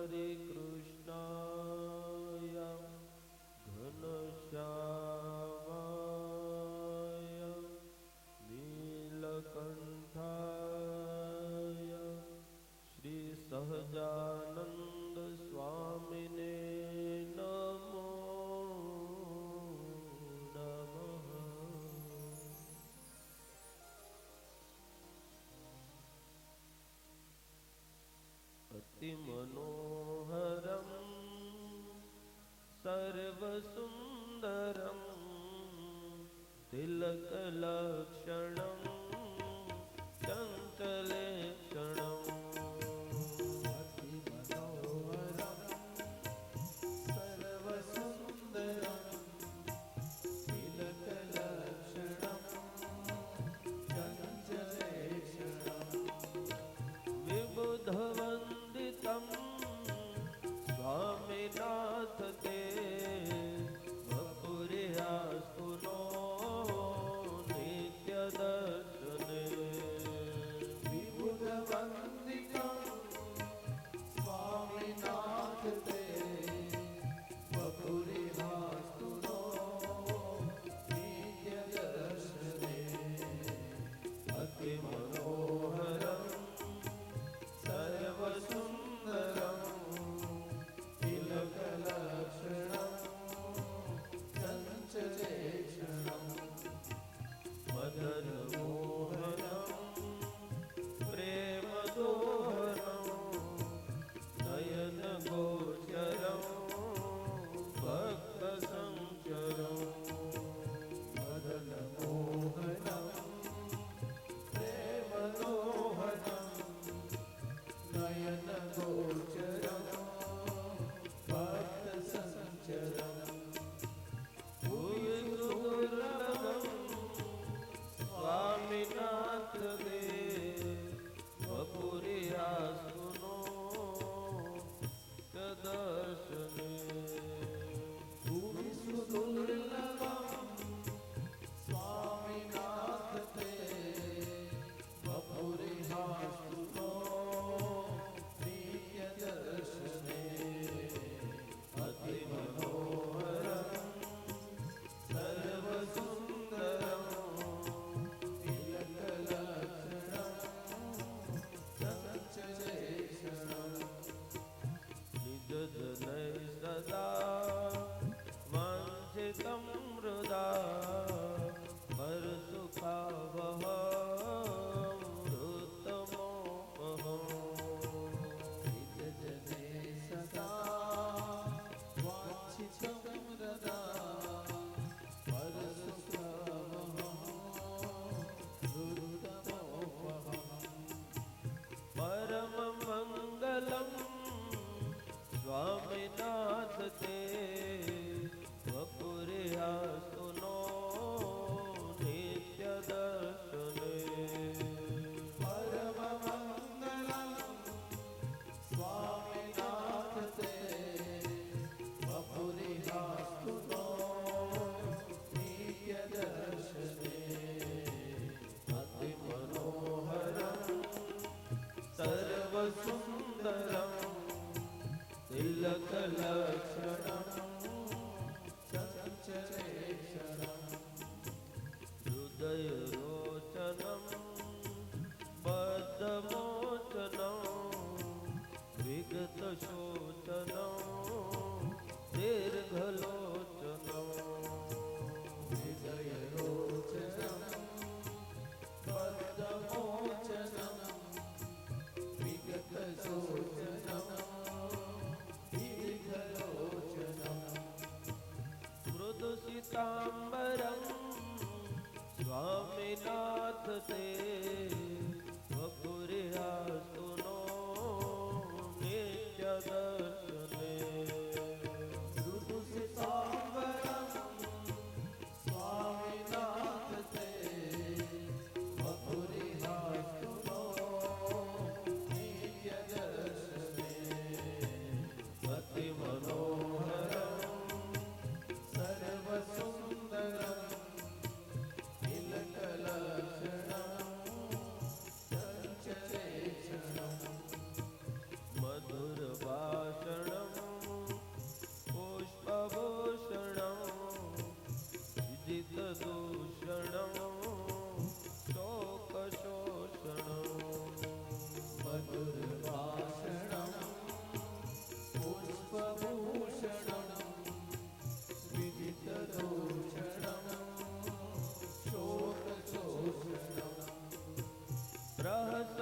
हरे कृष्णाय घनश्यामाय नीलकंठाय श्री सहजानंद स्वामिने नमो नमः। अति मनोहर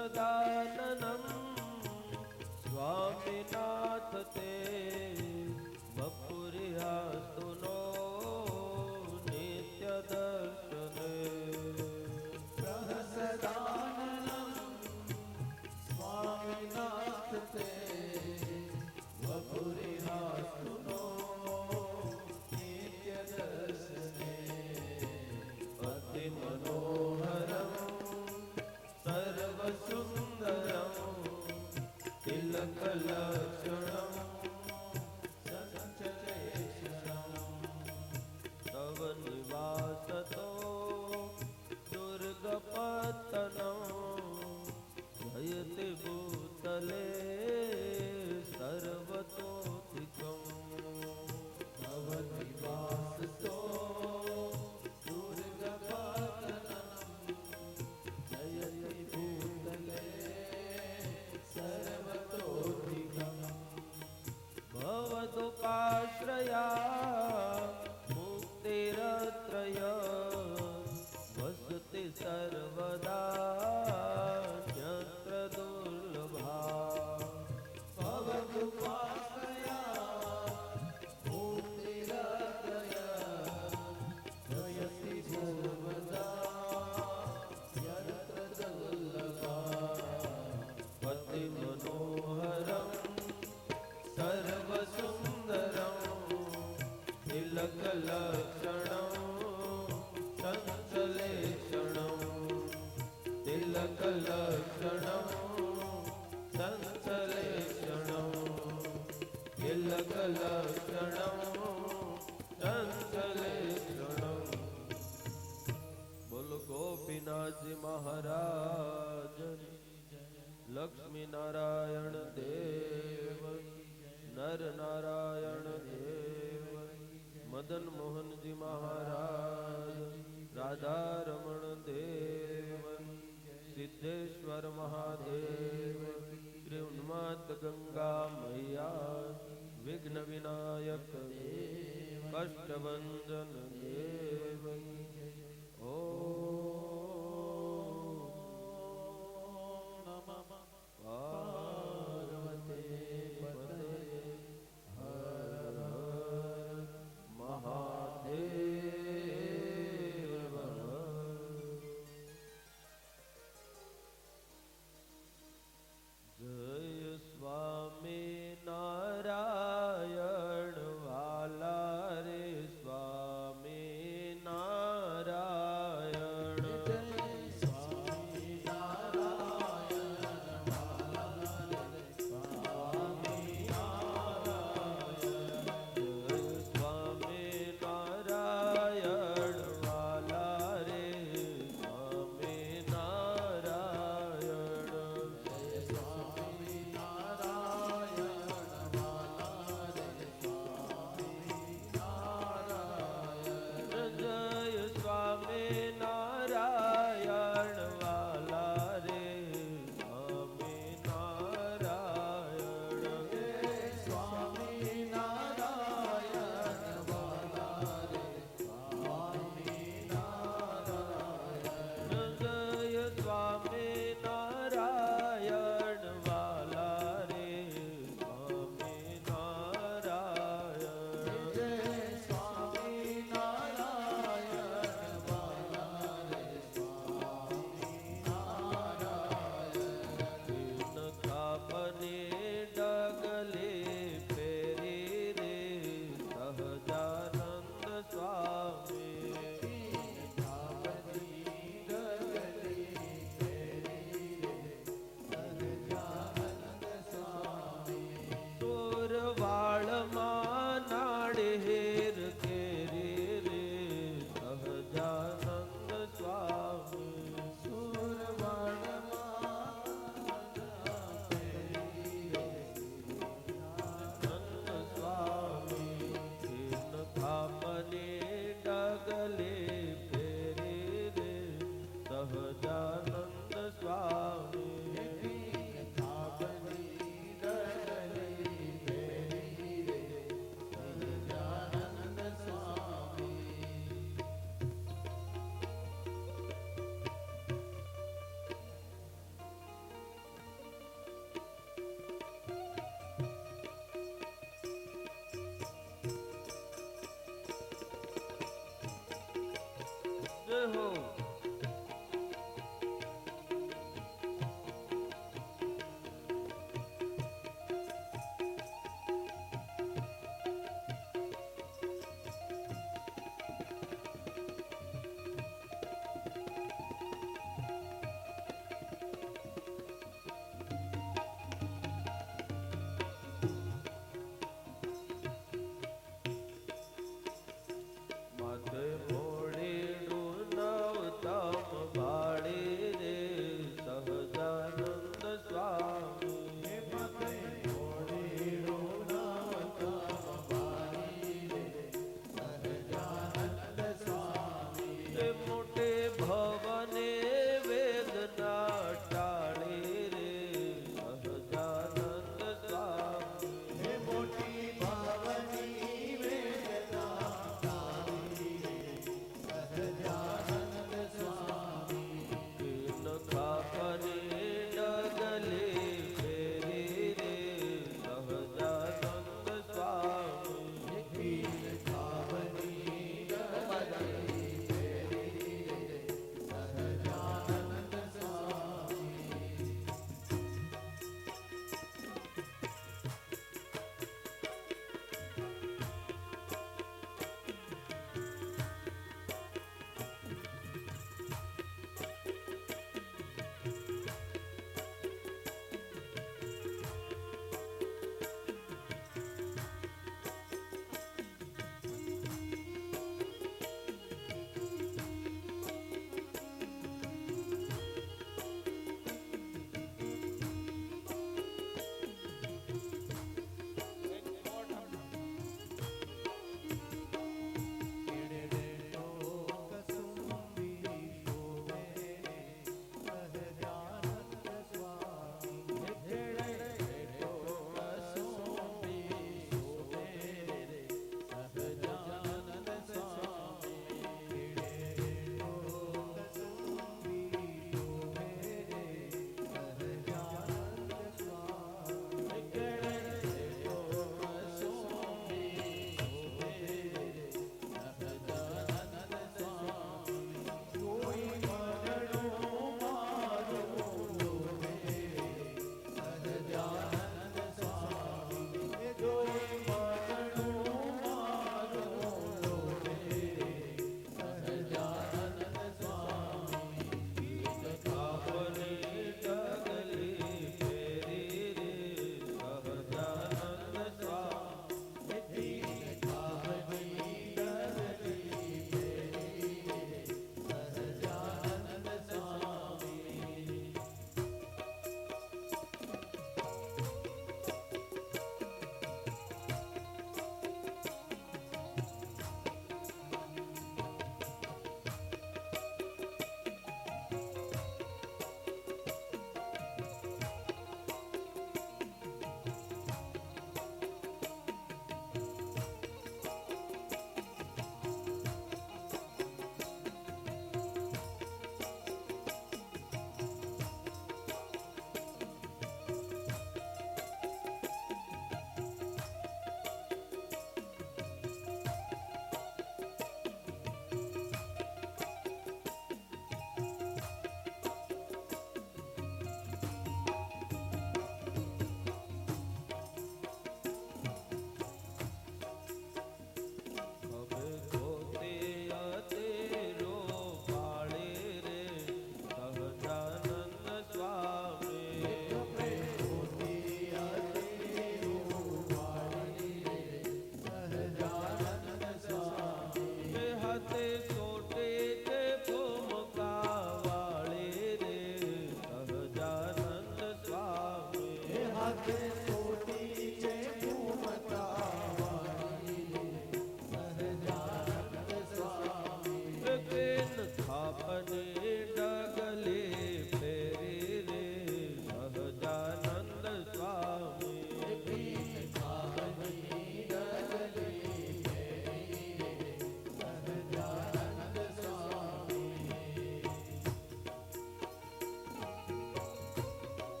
સદાનનમ સ્વામિનાથ તે વપુર્યાસ્તુ નો નિત્ય દર્શને સદાનનમ સ્વામિનાથ તે વપુર્યાસ્તુ નો નિત્ય દર્શને અતિ મનોહરમ સર્વ સુંદરમ તિલક લક્ષણમ તવ નિવાસતો દુર્ગપતનમ જયતિ ભૂતલે સર્વતોધિકમ તવ નિવાસતો દુર્ગપતનમ જયતિ ભૂતલે સર્વતોધિકમ ભવદુપાશ્રયા મુક્તિરત્રય વસતિ સર્વદા ન્યત્ર દુર્લભા ભવદુપાશ્રયા મુક્તિરત્રય જયતિ સર્વદા યત્ર દુર્લભા અતિ મનોહરમ સર્વ સુંદરમ તિલક લક્ષણમ સંસલેષણમ તિલક લક્ષણમ સંસલેષણમ તિલક લક્ષણમ સંસલેષણમ. બોલો ગોપીનાથજી મહારાજ, લક્ષ્મી નારાયણ દેવ, નર નારાયણ દેવ, મદન મોહનજી મહારાજ, રાધા રમણ દેવ, સિદ્ધેશ્વર મહાદેવ, શ્રી ઉન્માદ ગંગા મૈયા, વિઘ્ન વિનાયક દેવ, કષ્ટભંજન દેવ. ઓ પાર્વતી પતે હર હર મહાદેવ. જય સ્વામી નારાયણ વાલા રે સ્વામી નારાયણ.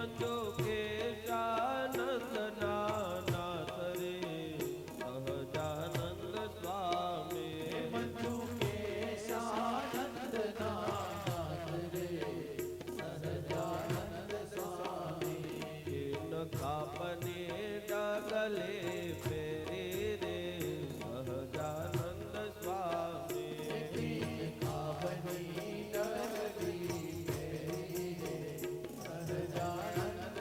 મંજુ કેશાનંદ નાથ રે સહજાનંદ સ્વામી મંજુ કેશાનંદ નાથ રે સહજાનંદ સ્વામી કાપને ડગલે ફેરી રે સહજાનંદ સ્વામી કાબની ડગલી મેરી રે સહજાનંદ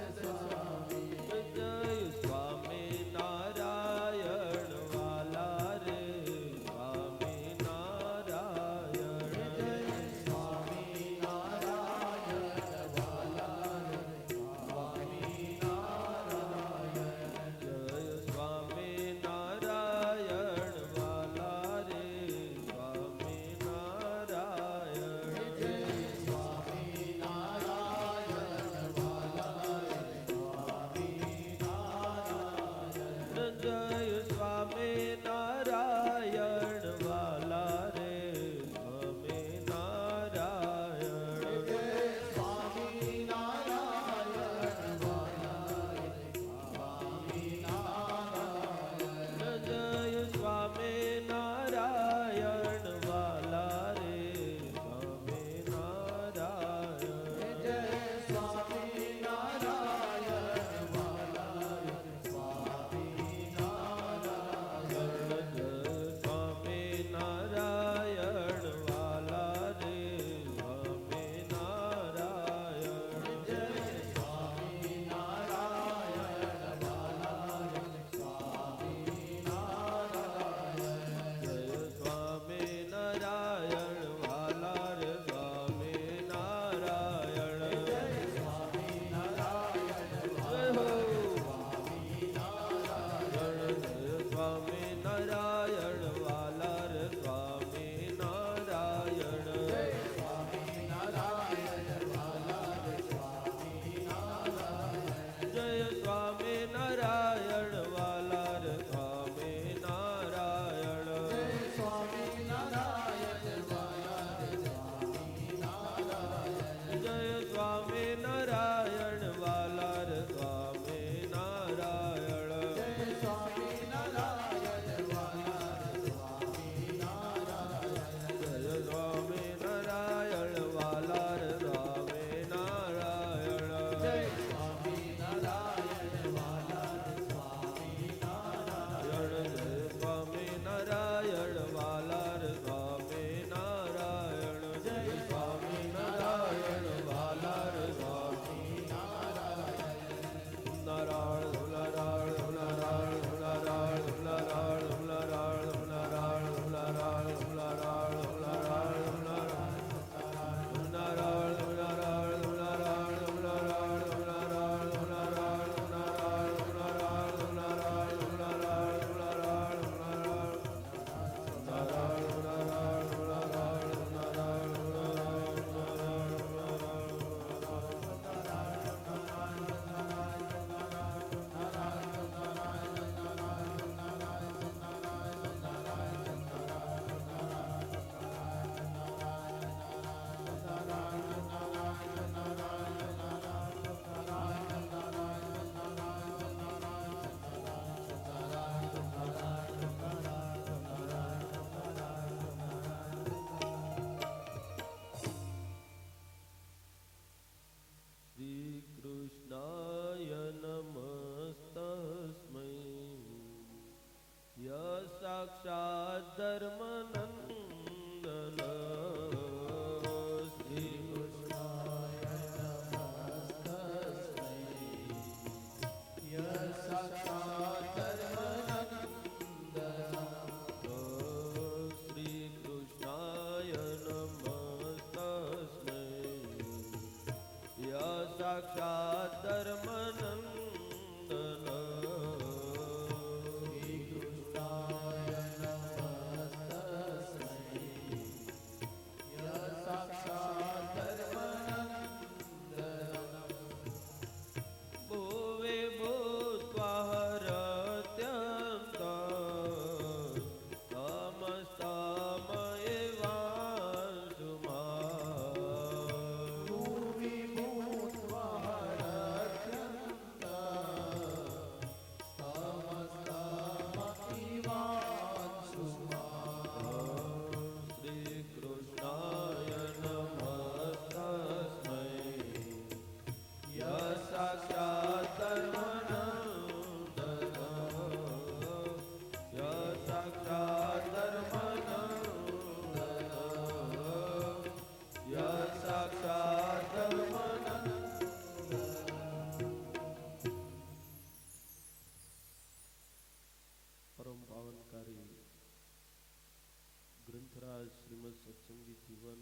સત્સંગી જીવન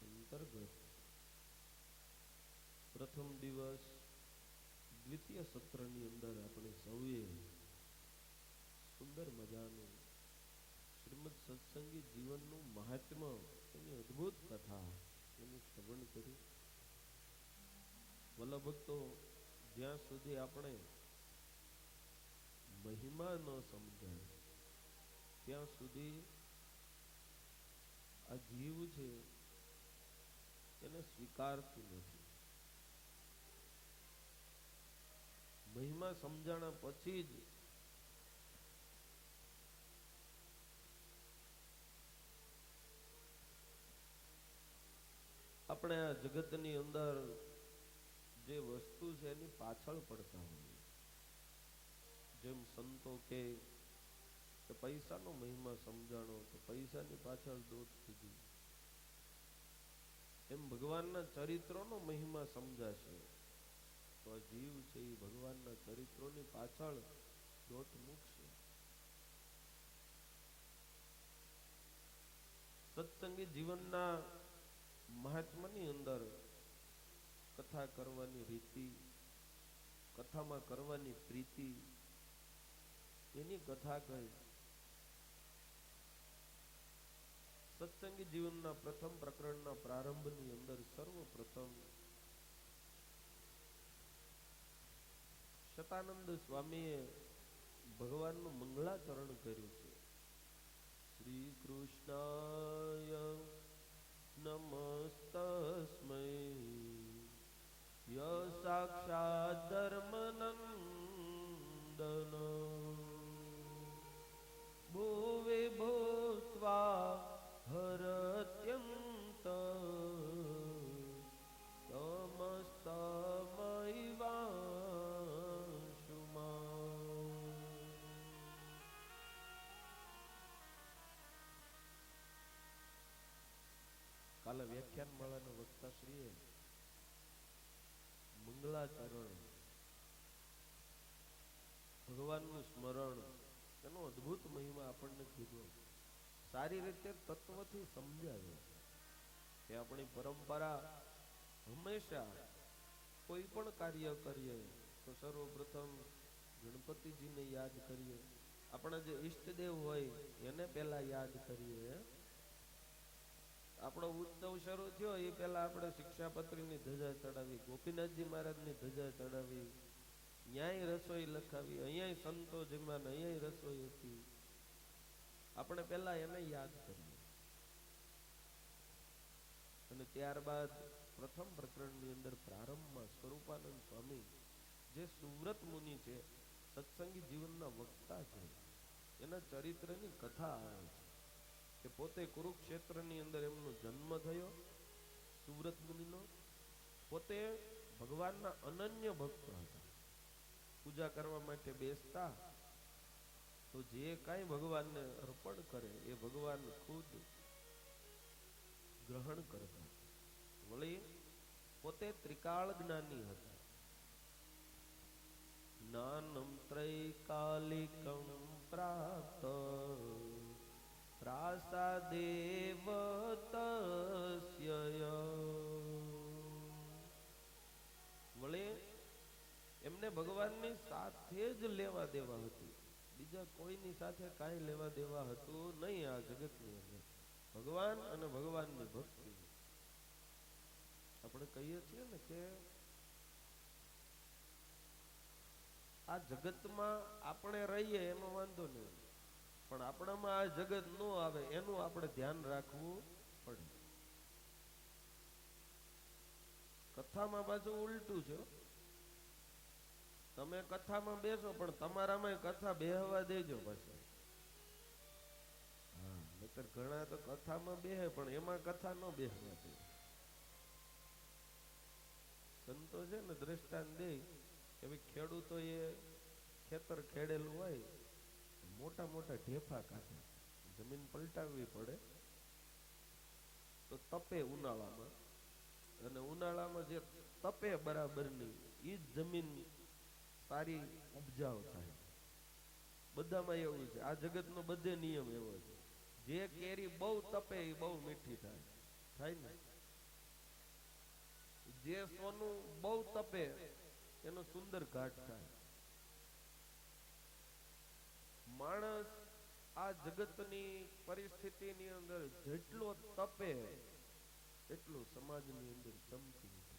અંતર્ગત પ્રથમ દિવસ દ્વિતીય સત્રની અંદર આપણે સૌએ સુંદર મજાનું શ્રીમદ સત્સંગી જીવનનું મહાત્મ્ય, એની અદ્ભુત કથા એનું શ્રવણ કર્યું. વલ્લભ ભક્તો, જ્યાં સુધી આપણે મહિમા ન સમજાય ત્યાં સુધી આ જીવ છે એને સ્વીકારતું નથી. મહિમા સમજાણા પછી જ આપણે આ જગતની અંદર જે વસ્તુ છે એની પાછળ પડતા હોઈએ. જેમ સંતો કે પૈસાનો મહિમા સમજાણો તો પૈસાની પાછળ દોટ થઈ ગઈ. એમ ભગવાનના ચરિત્રોનો મહિમા સમજાશે તો આ જીવ છે એ ભગવાનના ચરિત્રોની પાછળ દોટ મૂકશે. સત્સંગી જીવનના મહાત્માની અંદર કથા કરવાની રીતિ, કથામાં કરવાની પ્રીતિ, એની કથા કહી. સત્સંગી જીવનના પ્રથમ પ્રકરણના પ્રારંભની અંદર સર્વપ્રથમ શતાનંદ સ્વામીએ ભગવાનનું મંગળાચરણ કર્યું છે. શ્રી કૃષ્ણાય નમસ્તસ્મૈ ય સાક્ષાત ધર્મનંદન ભુવિ ભૂત્વા હરત્યંત તમસ્તમૈવાંશુમાં. કાલે વ્યાખ્યાન માળાના વક્તાશ્રીએ મંગળાચરણ, ભગવાનનું સ્મરણ, એનો અદ્ભુત મહિમા આપણને કીધો. સારી રીતે તત્વથી સમજાવે કે આપણી પરંપરા હંમેશા કોઈ પણ કાર્ય કરીએ તો સર્વપ્રથમ ગણપતિજીને યાદ કરીએ. આપણા જે ઈષ્ટદેવ હોય એને પહેલા યાદ કરીએ. આપણો ઉત્સવ શરૂ થયો એ પહેલા આપણે શિક્ષાપત્રીની ધજા ચડાવી, ગોપીનાથજી મહારાજની ધજા ચડાવી, ન્યાય રસોઈ લખાવી, અહીંયા સંતો જમ્યા, અહીંયા રસોઈ હતી. આપણે પહેલા એને યાદ કરીએ. અને ત્યારબાદ પ્રથમ પ્રકરણની અંદર પ્રારંભમાં સ્વરૂપાનંદ સ્વામી, જે સુવ્રત મુનિ છે, સત્સંગી જીવનના વક્તા છે, એના ચરિત્રની કથા આવે છે કે પોતે કુરુક્ષેત્રની અંદર એમનો જન્મ થયો. સુવ્રત મુનિનો પોતે ભગવાનના અનન્ય ભક્ત હતા. પૂજા કરવા માટે બેસતા તો જે કાંઈ ભગવાનને અર્પણ કરે એ ભગવાન ખુદ ગ્રહણ કરતા. વળી પોતે ત્રિકાળ જ્ઞાની હતા. જ્ઞાનમ ત્રૈકાલિકમ પ્રાપ્ત પ્રાસાદેવ તસ્ય. વળી એમને ભગવાનની સાથે જ લેવા દેવા હતી. બીજા કોઈની સાથે કાંઈ લેવા દેવા હતું નહીં. આ જગતની અંદર ભગવાન અને ભગવાનની ભક્તિ. આપણે કહીએ છીએ ને કે આ જગતમાં આપણે રહીએ એનો વાંધો નહીં, પણ આપણામાં આ જગત ન આવે એનું આપણે ધ્યાન રાખવું પડે. કથામાં પાછું ઉલટું છે. તમે કથામાં બેસો પણ તમારામાં કથા બેહવા દેજો પાછું. હા, નહીતર ઘણા તો કથામાં બેહે પણ એમાં કથા ન બેહવા દે. સંતો છે ને દ્રષ્ટાંત દે કે ભાઈ ખેડૂતો એ ખેતર ખેડેલું હોય, મોટા મોટા ઢેફા કાઢે, જમીન પલટાવવી પડે તો તપે ઉનાળામાં, અને ઉનાળામાં જે તપે બરાબરની એ જ જમીન સારી ઉપજાવ થાય. બધામાં એવું છે. આ જગતનો બધે નિયમ એવો છે. જે કેરી બહુ તપે એ બહુ મીઠી થાય થાય ને. જે સોનું બહુ તપે એનો સુંદર ઘાટ થાય. માણસ આ જગતની પરિસ્થિતિની અંદર જેટલો તપે એટલું સમાજની અંદર ચમકી ઉઠે.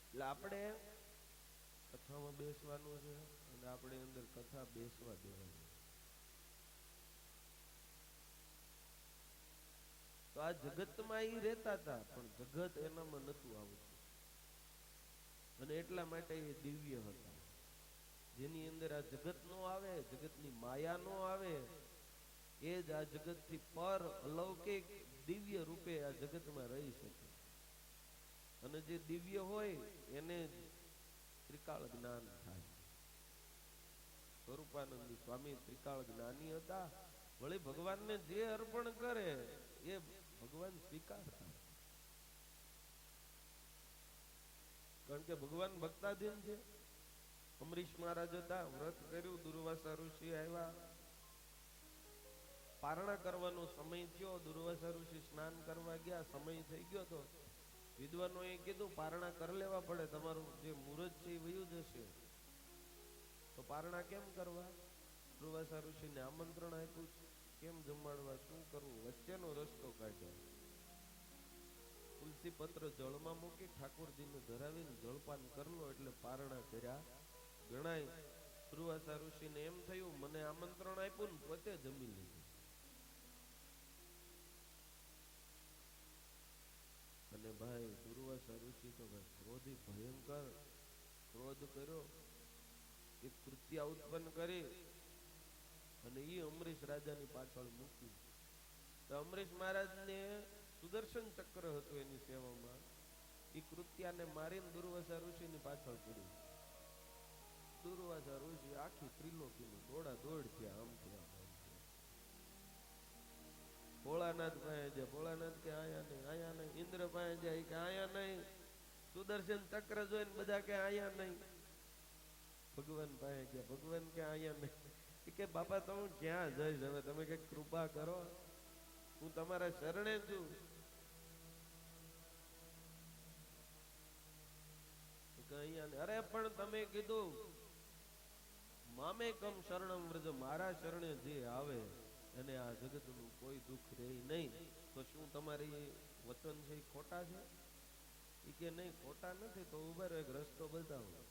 એટલે આપણે કથામાં બેસવાનું છે અને આપણે અંદર કથા બેસવા દેવાની. તો આ જગતમાં એ રહેતા હતા પણ જગત એનામાં નતું આવતું અને એટલા માટે એ દિવ્ય હતા. જેની અંદર આ જગત નો આવે, જગતની માયા નો આવે, એ જ આ જગતથી પર અલૌકિક દિવ્ય રૂપે આ જગતમાં રહી શકે. અને જે દિવ્ય હોય એને ત્રિકાળ જ્ઞાન થાય. સ્વરૂપાનંદ સ્વામી ત્રિકાળ જ્ઞાની હતા. વળી ભગવાનને જે અર્પણ કરે એ ભગવાન સ્વીકારતા. કારણ કે ભગવાન ભક્તાધીન છે. અમરીશ મહારાજ હતા, વ્રત કર્યું, દુર્વાસા ઋષિ આવ્યા, પારણા કરવાનો સમય થયો, દુર્વાસા ઋષિ સ્નાન કરવા ગયા, સમય થઈ ગયો તો વિદ્વાનોએ કીધું પારણા કરી લેવા પડે, તમારું જે મુહૂર્ત છે એ વયું જશે. તો પારણા કેમ કરવા? દુર્વાસા ઋષિને આમંત્રણ આપ્યું, કેમ જમાડવા, શું કરવું, વચ્ચેનો રસ્તો કાઢ્યો. તુલસી પત્ર જળમાં મૂકી ઠાકોરજીને ધરાવીને જળપાન કરલો એટલે પારણા કર્યા ગણાય. દુર્વાસા ઋષિને એમ થયું મને આમંત્રણ આપ્યું ને પોતે જમી લીધું. અને ભાઈ દુર્વાસા ઋષિ તો ભાઈ ક્રોધી ભયંકર ક્રોધ કર્યો, એક કૃત્યા ઉત્પન્ન કરી અને એ અમરીશ રાજાની પાછળ મૂક્યું. તો અમરીશ મહારાજને સુદર્શન ચક્ર હતું એની સેવામાં, એ કૃત્યાને મારીને દુર્વાસા ઋષિની પાછળ પડ્યું. દુર્વાસા ઋષિ આખી ત્રિલોકીનું દોડા દોડ થયા, આમ થયા આમ થયા. ભોળાનાથ પાસે જાય, ભોળાનાથ કે આયા નહીં, આયા નહીં. ઇન્દ્ર પાસે જાય કે આયા નહીં. સુદર્શન ચક્ર જોઈને બધા કે આયા નહીં. ભગવાન પાસે ગયા, ભગવાન કે આયા નહીં. કે બાપા તો હું ક્યાં જઈશ, હવે તમે કઈક કૃપા કરો, હું તમારા શરણે છું. અરે પણ તમે કીધું મામે કમ શરણમ વ્રજ, મારા શરણે જે આવે અને આ જગતનું કોઈ દુઃખ રહે નહીં. તો શું તમારી વચન છે એ ખોટા છે? એ કે નહીં ખોટા નથી. તો ઉભા રહો, એક રસ્તો બતાવો.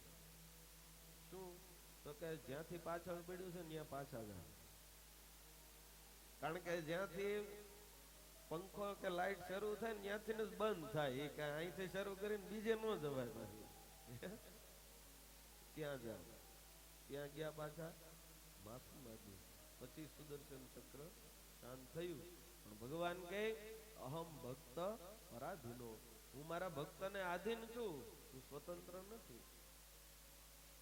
શું? તો કે જ્યાંથી પાછળ પડ્યું છે ને ત્યાં પાછા જાઓ. કારણ કે જ્યાંથી પંખો કે લાઈટ શરૂ થાય ને ત્યાંથી જ બંધ થાય. એ કઈ અહીંથી શરૂ કરીને બીજે ન જવાય પાછું. ત્યાં જાઓ. ત્યાં ગયા, પાછા માફી માંગી, પછી સુદર્શન ચક્ર શાંત થયું. પણ ભગવાન કહે અહમ ભક્ત પરાધીનો, હું મારા ભક્તને આધીન છું, હું સ્વતંત્ર નથી.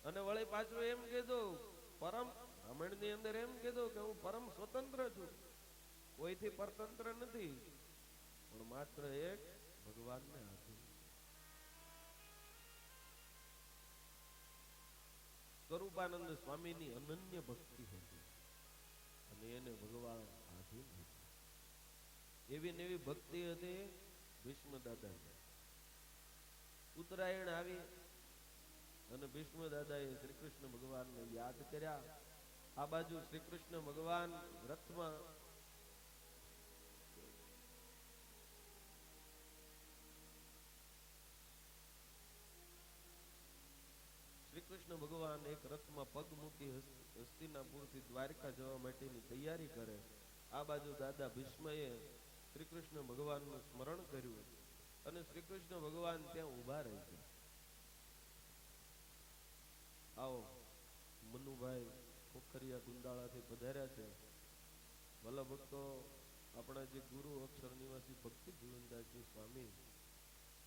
અને વળી પાછું એમ કીધું પરમ બ્રાહ્મણ ની અંદર એમ કીધું કે હું પરમ સ્વતંત્ર છું, કોઈથી પરતંત્ર નથી, પણ માત્ર એક ભગવાનને આધીન. સ્વરૂપાનંદ સ્વામીની અનન્ય ભક્તિ હતી અને એને ભગવાન આધીન હતા. એવી ને એવી ભક્તિ હતી ભીષ્મ દાદાની. ઉત્તરાયણ આવી અને ભીષ્મ દાદાએ શ્રી કૃષ્ણ ભગવાનને યાદ કર્યા. આ બાજુ શ્રી કૃષ્ણ ભગવાન રથમાં શ્રી કૃષ્ણ ભગવાન એક રથમાં પગ મૂકી હસ્તિનાપુરથી દ્વારકા જવા માટેની તૈયારી કરે. આ બાજુ દાદા ભીષ્મએ શ્રી કૃષ્ણ ભગવાનનું સ્મરણ કર્યું અને શ્રી કૃષ્ણ ભગવાન ત્યાં ઊભા રહી ગયા. આવો મનુભાઈ પોખરિયા ગુંદાળાથી પધાર્યા છે. ભલા ભક્તો, આપણા જે ગુરુ અક્ષર નિવાસી ભક્તિ જીવનદાસજી સ્વામી,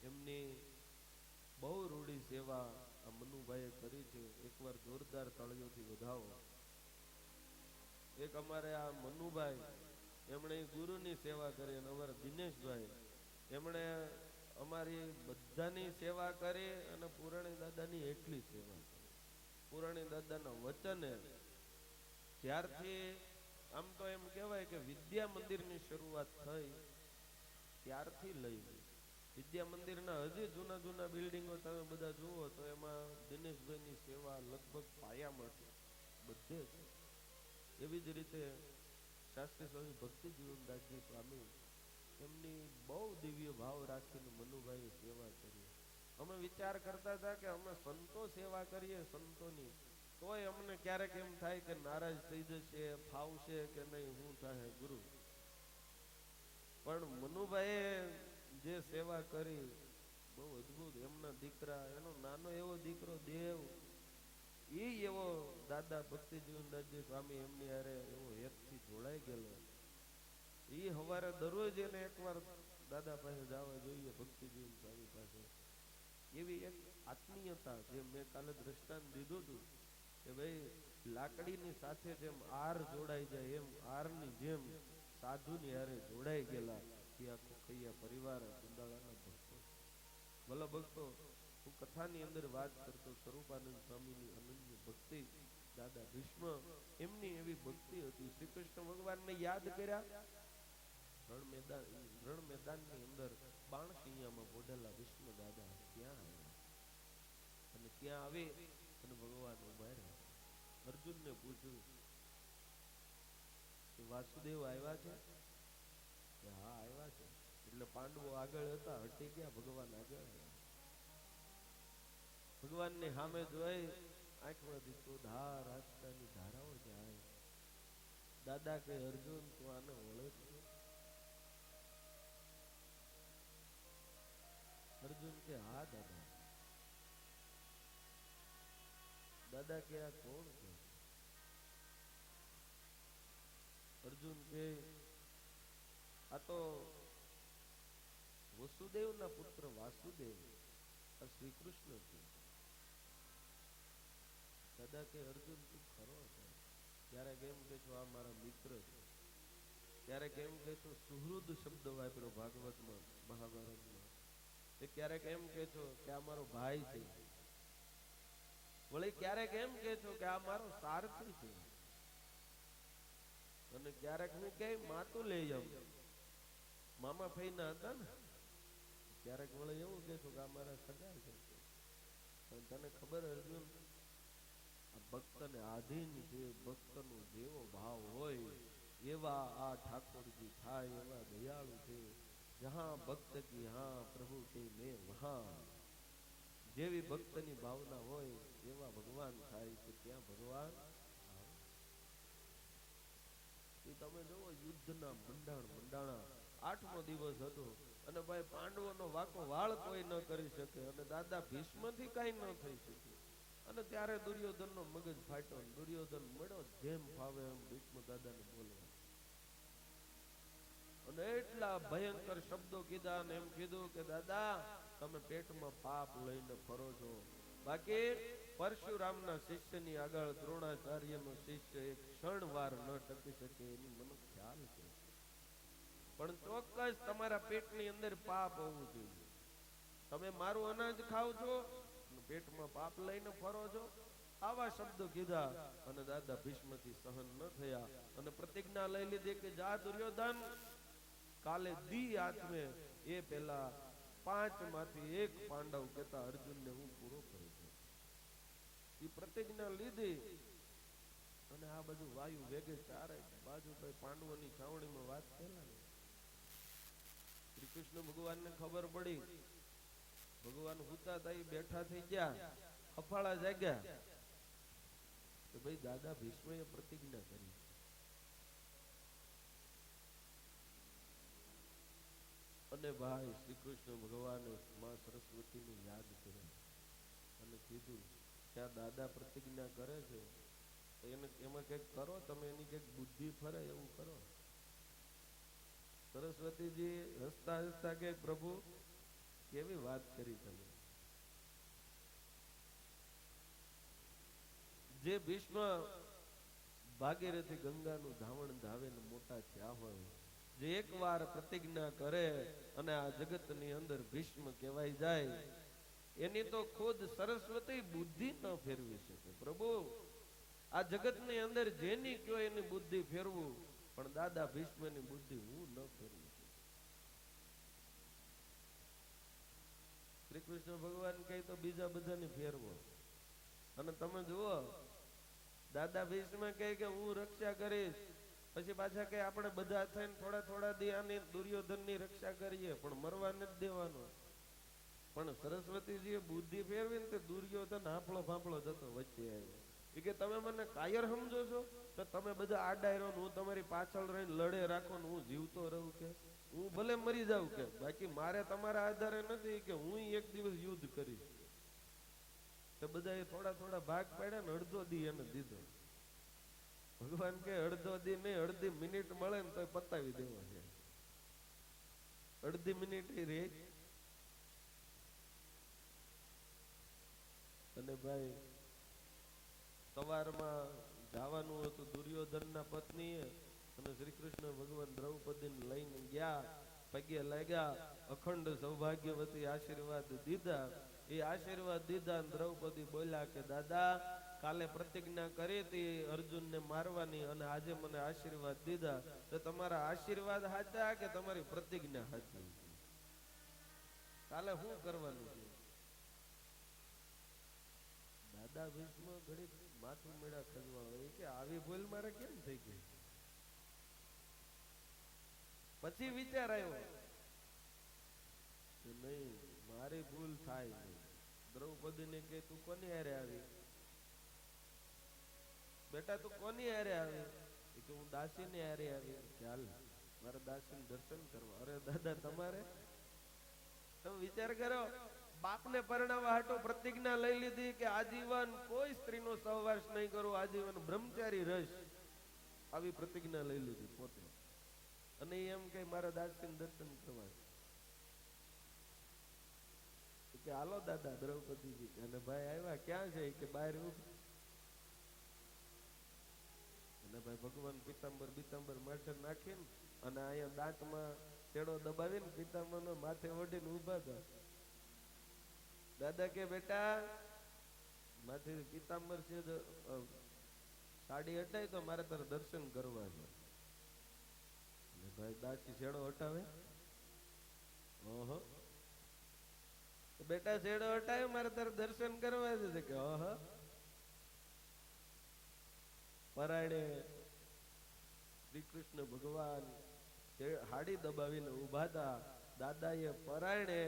એમની બહુ રૂડી સેવા આ મનુભાઈએ કરી છે. એકવાર જોરદાર તાળીઓથી વધાવો. એક અમારે આ મનુભાઈ, એમણે ગુરુની સેવા કરી અને અમારા દિનેશભાઈ, એમણે અમારી બધાની સેવા કરી અને પુરાણી દાદાની એટલી સેવા કરી. પુરાણી દાદાના વચને જ્યારથી આમ તો એમ કહેવાય કે વિદ્યા મંદિરની શરૂઆત થઈ ત્યારથી લઈને વિદ્યા મંદિરના હજી જૂના જૂના બિલ્ડિંગો તમે બધા જુઓ તો એમાં દિનેશભાઈની સેવા લગભગ પાયામાં છે, બધે છે. એવી જ રીતે શાસ્ત્રી સ્વામી ભક્તિ જીવનદાસજી સ્વામી એમની બહુ દિવ્ય ભાવ રાખીને મનુભાઈએ સેવા કરી. અમે વિચાર કરતા હતા કે અમે સંતો સેવા કરીએ સંતોની, તોય અમને ક્યારેક એમ થાય કે નારાજ થઈ જશે, ફાવશે કે નહીં, શું થાય ગુરુ. પણ મનુભાઈએ જે સેવા કરી બહુ અદભુત. એમના દીકરા, એનો નાનો એવો દીકરો દેવ, એ એવો દાદા ભક્તિ જીવનદાસજી સ્વામી એમની હારે એવો હેતથી જોડાઈ ગયેલો. એ હવારે દરરોજ એને એકવાર દાદા પાસે જવા જોઈએ, ભક્તિ જીવન સ્વામી પાસે. એવી એક આત્મીયતા જે મેં કાલે દ્રષ્ટાંત દીધું હતું કે ભાઈ લાકડીની સાથે જેમ આર જોડાઈ જાય એમ આરની જેમ સાધુની હારે જોડાઈ ગયેલા એ આખો કૈયા પરિવાર કુંડાળાના ભક્તો. ભલા ભક્તો, હું કથાની અંદર વાત કરતો સ્વરૂપાનંદ સ્વામીની અનન્ય ભક્તિ, દાદા ભીષ્મ એમની એવી ભક્તિ હતી. શ્રી કૃષ્ણ ભગવાનને યાદ કર્યા, રણ મેદાનની અંદર બાણશિયામાં બોઢેલા વિષ્ણુ દાદા ત્યાં આવ્યા અને ત્યાં આવે અને ભગવાન ઉભા રહ્યા. અર્જુનને પૂછ્યું કે વાસુદેવ આવ્યા છે? કે હા આવ્યા છે. એટલે પાંડવો આગળ હતા, હટી ગયા, ભગવાન આગળ આવ્યા. ભગવાનની સામે જોઈ આંખમાંથી તો ધાર આંખની ધારાઓ જાય. દાદા કે અર્જુન તું આને ઓળખ? અર્જુન કે હા દાદા. દાદા કે આ કોણ છે? અર્જુન કે આ તો વસુદેવના પુત્ર વાસુદેવ, આ શ્રી કૃષ્ણ છે. દાદા કે અર્જુન તું ખરો છે? ક્યારેક એમ કે છો આ મારા મિત્ર છે, ક્યારેક એમ કે છો સુહૃદ શબ્દ વાપર્યો ભાગવતમાં મહાભારતમાં, ક્યારેક એમ કે છો કે આ મારો ભાઈ છે, વળી ક્યારેક એમ કે છો કે આ મારો સારથી છે, અને ક્યારેક હું કે માતું લઈ જાઉં, મામા ફઈના હતા ને, ક્યારેક વળી એવું કે છો કે આ મારા સગા છે. પણ તને ખબર અર્જુન, આ ભક્તને આધીન છે, ભક્તનો જેવો ભાવ હોય એવા આ ઠાકોરજી થાય, એવા દયાળુ છે. જહાં ભક્ત કી હા પ્રભુ કે મેં વહાં, જેવી ભક્તની ભાવના હોય એવા ભગવાન થાય કે ત્યાં ભગવાન આવે. એ તમે જુઓ યુદ્ધના મંડાણા 8મો દિવસ હતો અને ભાઈ પાંડવોનો વાકો વાળ કોઈ ન કરી શકે અને દાદા ભીષ્મથી કાંઈ ન થઈ શકે. અને ત્યારે દુર્યોધનનો મગજ ફાટ્યો, દુર્યોધન મળ્યો જેમ ફાવે એમ ભીષ્મ દાદાને બોલવા, અને એટલા ભયંકર શબ્દો કીધા અને એમ કીધું કે દાદા તમે પેટમાં પાપ લઈને ફરો છો. બાકી પરશુરામના શિષ્યની આગળ દ્રોણાચાર્યનો શિષ્ય એક ક્ષણ વાર ન ટકી શકે એની મને ખ્યાલ છે, પણ ચોક્કસ તમારા પેટની અંદર પાપ હોવું જોઈએ. તમે મારું અનાજ ખાવ છો, પેટમાં પાપ લઈને ફરો છો. આવા શબ્દો કીધા અને દાદા ભીષ્મથી સહન ન થયા અને પ્રતિજ્ઞા લઈ લીધી કે જા દુર્યોધન, કાલે દી આત્મે એ પેલા 5 માંથી 1 પાંડવ કેતા અર્જુનને હું પૂરો કરી દઉં. એ પ્રતિજ્ઞા લીધી અને આ બધું વાયુ વેગે ચારે બાજુ ભાઈ પાંડવોની છાવણીમાં વાત ફેલાવી. શ્રી કૃષ્ણ ભગવાનને ખબર પડી, ભગવાન હુતા થઈ બેઠા થઈ ગયા, અફાળા જાગ્યા કે ભાઈ દાદા ભીષ્મએ પ્રતિજ્ઞા કરી. અને ભાઈ શ્રી કૃષ્ણ ભગવાને માં સરસ્વતીને યાદ કર્યા અને કીધું કે આ દાદા પ્રતિજ્ઞા કરે છે તો એને એમાં કંઈક કરો, તમે એની કંઈક બુદ્ધિ ફરે એવું કરો. સરસ્વતીજી હસતા હસતા કે પ્રભુ કેવી વાત કરી તમે. જે ભીષ્મ ભાગીરથી ગંગાનું ધાવણ ધાવેને મોટા થયા હોય, જે એકવાર પ્રતિજ્ઞા કરે અને આ જગતની અંદર ભીષ્મ કહેવાય જાય, એની તો ખુદ સરસ્વતી બુદ્ધિ ન ફેરવી શકે. પ્રભુ આ જગતની અંદર જેની કયો એની બુદ્ધિ ફેરવું, પણ દાદા ભીષ્મની બુદ્ધિ હું ન ફેરવું. શ્રી કૃષ્ણ ભગવાન કહે તો બીજા બધાની ફેરવો. અને તમે જુઓ દાદા ભીષ્મ કહે કે હું રક્ષા કરીશ, પછી પાછા કે આપણે બધા થઈને થોડા થોડા દી આની દુર્યોધનની રક્ષા કરીએ, પણ મરવા નથી દેવાનો. પણ સરસ્વતીજીએ બુદ્ધિ ફેરવી ને તે દુર્યોધન હાંફળો ફાંફળો જતો વચ્ચે આવ્યો. એ કે તમે મને કાયર સમજો છો કે તમે બધા આડા રહો, હું તમારી પાછળ રહીને લડે રાખો ને હું જીવતો રહું, કે હું ભલે મરી જાઉં, કે બાકી મારે તમારા આધારે નથી કે હું એક દિવસ યુદ્ધ કરીશ. તો બધા થોડા થોડા ભાગ પાડ્યા ને અડધો દી એને દીધો. ભગવાન કે અડધો દી નહીં, અડધી મિનિટ મળે ને તો પતાવી દેવો છે. અડધી મિનિટ રે. અને ભાઈ સવારમાં જવાનું હતું દુર્યોધનના પત્નીએ, અને શ્રી કૃષ્ણ ભગવાન દ્રૌપદીને લઈને ગયા, પગે લાગ્યા, અખંડ સૌભાગ્યવતી આશીર્વાદ દીધા. એ આશીર્વાદ દીધા અને દ્રૌપદી બોલ્યા કે દાદા કાલે પ્રતિજ્ઞા કરી હતી અર્જુનને મારવાની, અને આજે મને આશીર્વાદ દીધા, તો તમારા આશીર્વાદ સાચા કે તમારી પ્રતિજ્ઞા સાચી? કાલે શું કરવાનું છે? દાદા ભીષ્મ ઘડીક માથું મેળા ખજવાળો કે આવી ભૂલ મારે કેમ થઈ ગઈ? પછી વિચાર આવ્યો કે નહીં, મારી ભૂલ થાય નહીં. દ્રૌપદીને કે તું કોની હારે આવી? બેટા તું કોની હારે આવી? એ કે હું દાસીને હારે આવી. ચાલ મારે દાસીને દર્શન કરવા. અરે દાદા તમારે? તમે વિચાર કરો, બાપને પરણાવવા હાટો પ્રતિજ્ઞા લઈ લીધી કે આજીવન કોઈ સ્ત્રીનો સહવાસ નહીં કરું, આજીવન બ્રહ્મચારી રહીશ, આવી પ્રતિજ્ઞા લઈ લીધી પોતે. અને એમ કે મારા દાસીને દર્શન કરવા કે હાલો દાદા દ્રૌપદીજી. અને ભાઈ આવ્યા, ક્યાં છે? કે બહાર ઉભા. અને ભાઈ ભગવાન પિતાંબર માથે નાખીને અને અહીંયા દાંતમાં છેડો દબાવીને પિતાંબરનો માથે ઓઢીને ઉભા હતા. દાદા કે બેટા માથે પિતાંબર છે, સાડી હટાય તો મારે તારે દર્શન કરવા છે. અને ભાઈ દાસી છેડો હટાવે, ઓહો બેટા છેડો હટાવ્યો, મારે તારે દર્શન કરવા છે. કે ઓહો. પરાણે શ્રી કૃષ્ણ ભગવાન હાડી દબાવીને ઉભા હતા. દાદાએ પરાણે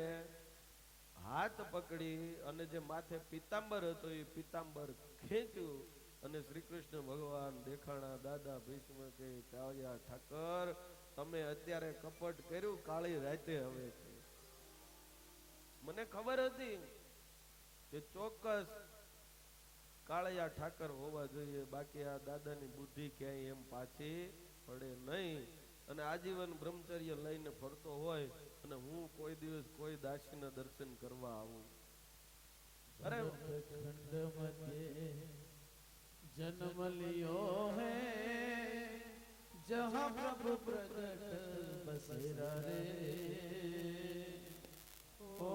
હાથ પકડી અને જે માથે પિતાંબર હતો એ પિતાંબર ખેંચ્યું અને શ્રી કૃષ્ણ ભગવાન દેખાણા. દાદા ભીષ્મ કે કાળિયા ઠાકર તમે અત્યારે કપટ કર્યું, કાળી રાતે હવે મને ખબર હતી કે ચોક્કસ કાળિયા ઠાકર હોવા જોઈએ, બાકી આ દાદાની બુદ્ધિ ક્યાંય એમ પાછી પડે નહીં. અને આજીવન બ્રહ્મચર્ય લઈને ફરતો હોય અને હું કોઈ દિવસ કોઈ દાસીના દર્શન કરવા આવું. અરે खंड मध्य जन्म लियो है, जहाँ प्रभु प्रकट बसेरा रे। ओ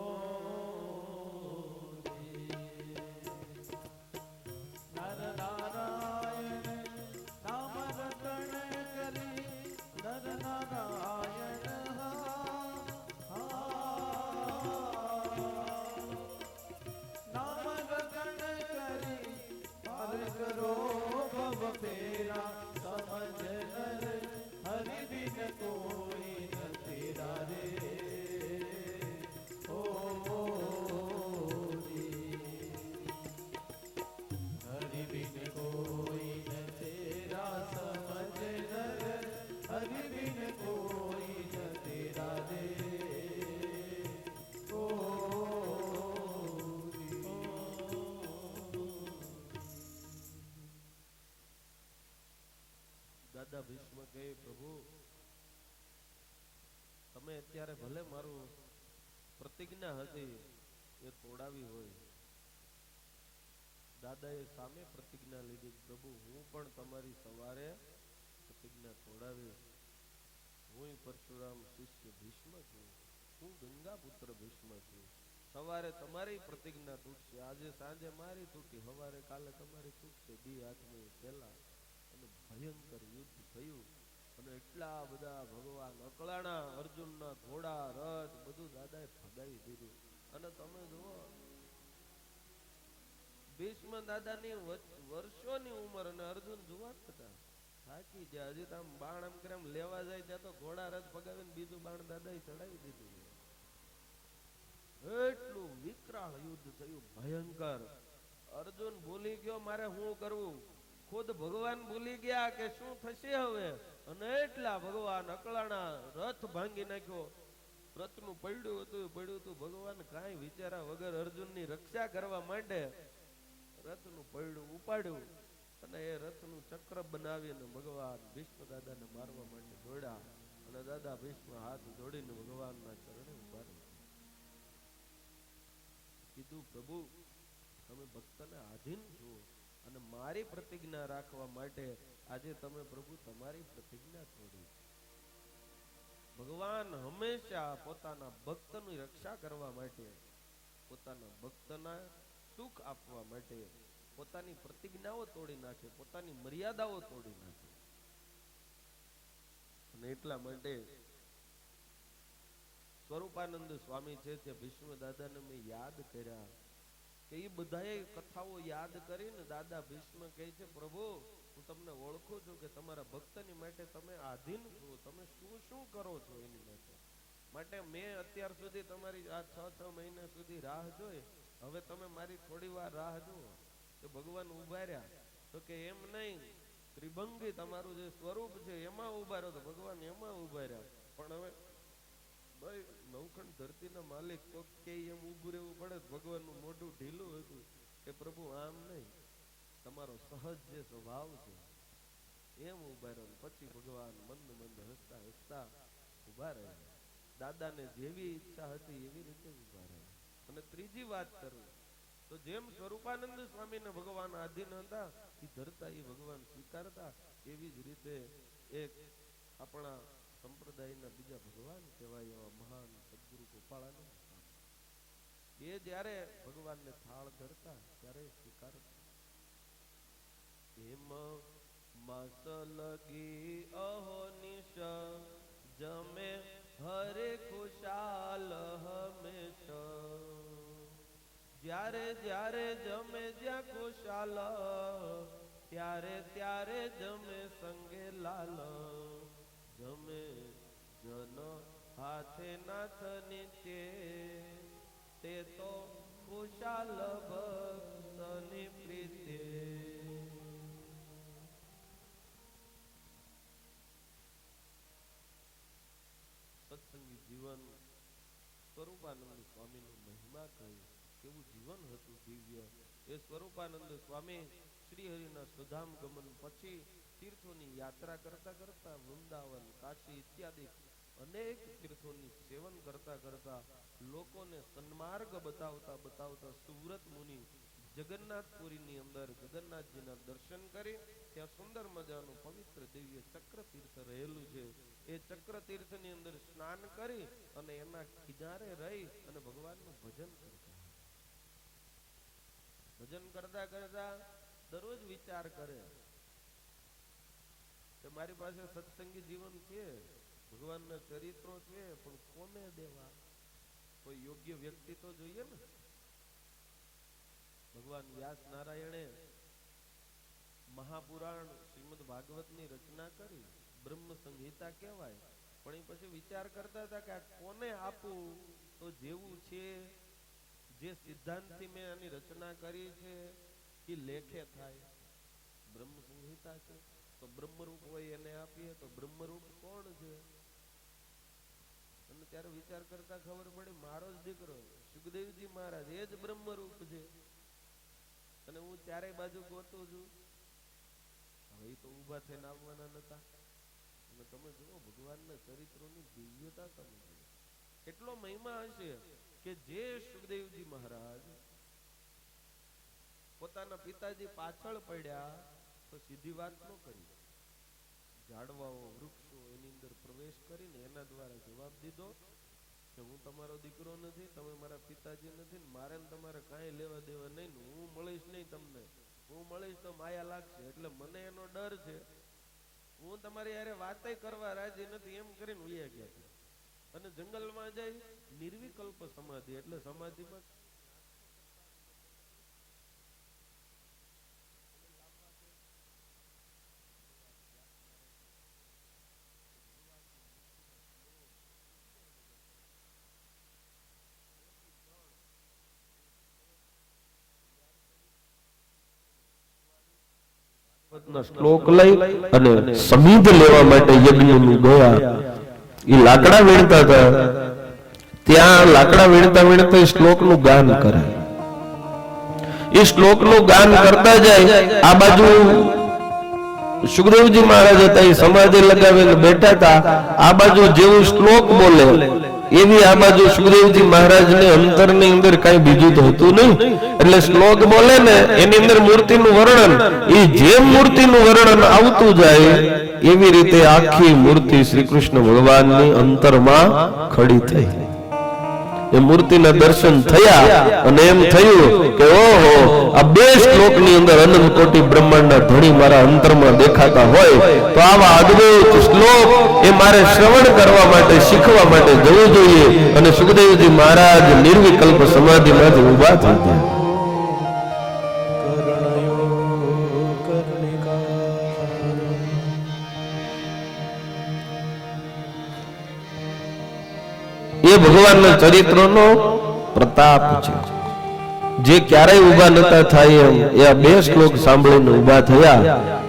नर नारायण नाम रटन करी, नर नारायण नाम रटन करी, हर करो भव फेरा, समझ नर हरि बिन कोई न तेरा रे। ओ हरि बिन कोई न तेरा, समझ नर हरि बिन कोई न तेरा रे। ओ દાદા ભીષ્મ કહે પ્રભુ તમે અત્યારે ભલે મારું પ્રતિજ્ઞા હતી એ તોડાવી હોય. દાદાએ સામે પ્રતિજ્ઞા લીધી, પ્રભુ હું પણ તમારી સવારે પ્રતિજ્ઞા તોડાવીશ. હું પરશુરામ શિષ્ય ભીષ્મ છું, હું ગંગા પુત્ર ભીષ્મ છું. સવારે તમારી પ્રતિજ્ઞા તૂટશે, આજે સાંજે મારી તૂટી, સવારે કાલે તમારી તૂટશે, દી હાથમાં પેલા અને ભયંકર યુદ્ધ થયું. અને એટલા બધા ભગવાન અકળાણા, અર્જુનના ઘોડા રથ બધું દાદાએ ભગાવી દીધું. અને તમે જુઓ ભીષ્મ દાદાની વર્ષોની ઉંમર અને અર્જુન જુવાન હતા, થાકી ગયા. હજી તો આમ બાણ આમ કરે આમ લેવા જાય ત્યાં તો ઘોડા રથ ભગાવીને બીજું બાણ દાદાએ ચડાવી દીધું. એટલું વિકરાળ યુદ્ધ થયું, ભયંકર. અર્જુન ભૂલી ગયો મારે શું કરવું, ખુદ ભગવાન ભૂલી ગયા કે શું થશે હવે. અને એટલા ભગવાન અકળાણા, રથ ભાંગી નાખ્યો. રથનું પડ્યું હતું ભગવાન કાંઈ વિચારા વગર અર્જુનની રક્ષા કરવા માંડે, રથનું પૈડું ઉપાડ્યું અને એ રથનું ચક્ર બનાવીને ભગવાન ભીષ્મ દાદાને મારવા માટે દોડ્યા. અને દાદા ભીષ્મ હાથ જોડીને ભગવાનના ચરણે ઉભા રહ્યા. કીધું પ્રભુ તમે ભક્તને આધીન છો અને મારી પ્રતિજ્ઞા રાખવા માટે આજે તમે પ્રભુ તમારી પ્રતિજ્ઞા તોડી. ભગવાન હંમેશા પોતાના ભક્તની રક્ષા કરવા માટે, પોતાના ભક્તના સુખ આપવા માટે પોતાની પ્રતિજ્ઞાઓ તોડી નાખે, પોતાની મર્યાદાઓ તોડી નાખે. અને એટલા માટે સ્વરૂપાનંદ સ્વામી છે તે ભીષ્મ દાદાને મેં યાદ કર્યા કે એ બધાએ કથાઓ યાદ કરીને દાદા ભીષ્મ કહે છે પ્રભુ હું તમને ઓળખું છું કે તમારા ભક્તની માટે તમે આધીન છો, તમે શું શું કરો છો એની માટે મેં અત્યાર સુધી તમારી આ 6 મહિના સુધી રાહ જોઈ, હવે તમે મારી થોડી વાર રાહ જુઓ. તો ભગવાન ઉભા રહ્યા તો કે એમ નહીં, ત્રિભંગી તમારું જે સ્વરૂપ છે એમાં ઉભા રહ્યો. તો ભગવાન એમાં ઉભા રહ્યા. પણ હવે ભાઈ નવખંડ ધરતીના માલિક કોક કે એમ ઊભું રહેવું પડે. ભગવાનનું મોઢું ઢીલું હતું કે પ્રભુ આમ નહીં, તમારો સહજ જે સ્વભાવ છે એમ ઉભા રહ્યો. પછી ભગવાન મંદ મંદ હસતા હસતા ઉભા રહ્યા. દાદાને જેવી ઈચ્છા હતી એવી રીતે ઉભા રહ્યા. અને ત્રીજી વાત કરું તો જેમ સ્વરૂપાનંદ સ્વામીને ભગવાન આધીન હતા એ ધરતા એ ભગવાન સ્વીકારતા, એવી જ રીતે એક આપણા સંપ્રદાયના બીજા ભગવાન કહેવાય એવા મહાન સદગુરુ ગોપાળાનંદ સ્વામી, એ જ્યારે ભગવાનને થાળ ધરતા ત્યારે સ્વીકારતા. એમ માસ લગી અહોનિશ જમે હરે ખુશાલ હમેશ, જ્યારે જ્યારે જમે જ્યાં ખુશાલ, ત્યારે ત્યારે જમે સંગે લાલ, જમે જન હાથે નાથ નીચે, તે તો ખુશાલ ભક્તની પ્રીતે. સત્સંગી જીવન સ્વરૂપાનંદ સ્વામીનો મહિમા કહ્યું, કેવું જીવન હતું દિવ્ય. એ સ્વરૂપાનંદ સ્વામી શ્રી હરિના સુધામ ગમન પછી તીર્થોની યાત્રા કરતા કરતા વૃંદાવન, કાશી ઇત્યાદિ અનેક તીર્થોની સેવન કરતા કરતા લોકોને સન્માર્ગ બતાવતા બતાવતા સુવ્રત મુનિ જગન્નાથપુરીની અંદર જગન્નાથજીના દર્શન કરી ત્યાં સુંદર મજાનું પવિત્ર દિવ્ય ચક્ર તીર્થ રહેલું છે. એ ચક્ર તીર્થની અંદર સ્નાન કરી અને એના કિનારે રહી અને ભગવાનનું ભજન કરતા. ભજન કરતા કરતા દરરોજ વિચાર કરે કે મારી પાસે સત્સંગી જીવન છે, ભગવાનના ચરિત્રો છે, પણ કોને દેવા? કોઈ યોગ્ય વ્યક્તિ તો જોઈએ ને. ભગવાન વ્યાસ નારાયણે મહાપુરાણ શ્રીમદ ભાગવતની રચના કરી, બ્રહ્મ સંહિતા કહેવાય. પણ એ પછી વિચાર કરતા હતા કે આ કોને આપવું તો જેવું છે, જે સિદ્ધાંતથી મેં આની રચના કરી છે એ લેખે થાય. બ્રહ્મ સંહિતા છે તો બ્રહ્મરૂપ હોય એને આપીએ તો બ્રહ્મરૂપ કોણ છે? અને ત્યારે વિચાર કરતા ખબર પડી મારો જ દીકરો સુખદેવજી મહારાજ એ જ બ્રહ્મરૂપ છે. અને હું ચારે બાજુ ગોતું છું. હવે તો ઊભા થઈને આવવાના નતા. અને તમે જુઓ ભગવાનના ચરિત્રોની દિવ્યતા, તમે જુઓ કેટલો મહિમા હશે કે જે સુખદેવજી મહારાજ પોતાના પિતાજી પાછળ પડ્યા તો સીધી વાત ન કરી, ઝાડવાઓ વૃક્ષો એની અંદર પ્રવેશ કરીને એના દ્વારા જવાબ દીધો કે હું તમારો દીકરો નથી, તમે મારા પિતાજી નથી, મારે ને તમારે કાંઈ લેવા દેવા નહીં, હું મળીશ નહીં તમને, હું મળીશ તો માયા લાગશે, એટલે મને એનો ડર છે, હું તમારી યારે વાતે કરવા રાજી નથી, એમ કરીને વયા ગયા છે. અને જંગલમાં જઈ નિર્વિકલ્પ સમાધિ, એટલે સમાધિમાં શ્લોક લઈ અને સમીધ લેવા માટે યજ્ઞનું ગયા. એ લાકડા વીણતા હતા, ત્યાં લાકડા વીણતા વીણતા શ્લોકનું ગાન કરે. એ શ્લોકનું ગાન કરતા જાય, આ બાજુ સુખદેવજી મહારાજ હતા, એ સમાધિ લગાવીને બેઠા હતા. આ બાજુ જેવું શ્લોક બોલે એવી આ બાજુ સુખદેવજી મહારાજને અંતરની અંદર કઈ બીજું તો હતું નહીં. એટલે શ્લોક બોલે ને એની અંદર મૂર્તિનું વર્ણન, એ જેમ મૂર્તિનું વર્ણન આવતું જાય એવી રીતે આખી મૂર્તિ શ્રી કૃષ્ણ ભગવાનની અંતરમાં ખડી થઈ. એ મૂર્તિના દર્શન થયા અને એમ થયું કે ઓહો, આ બે શ્લોકની અંદર અનંત કોટી બ્રહ્માંડના ધણી મારા અંતરમાં દેખાતા હોય તો આવા અદ્ભુત શ્લોક એ મારે શ્રવણ કરવા માટે, શીખવા માટે જવું જોઈએ. અને સુખદેવજી મહારાજ નિર્વિકલ્પ સમાધિમાંથી ઊભા થઈ ગયા. એ ભગવાનના ચરિત્રનો પ્રતાપ છે, જે ક્યારેય ઊભા નતા થાય એમ એ આ બે શ્લોક સાંભળીને ઊભા થયા.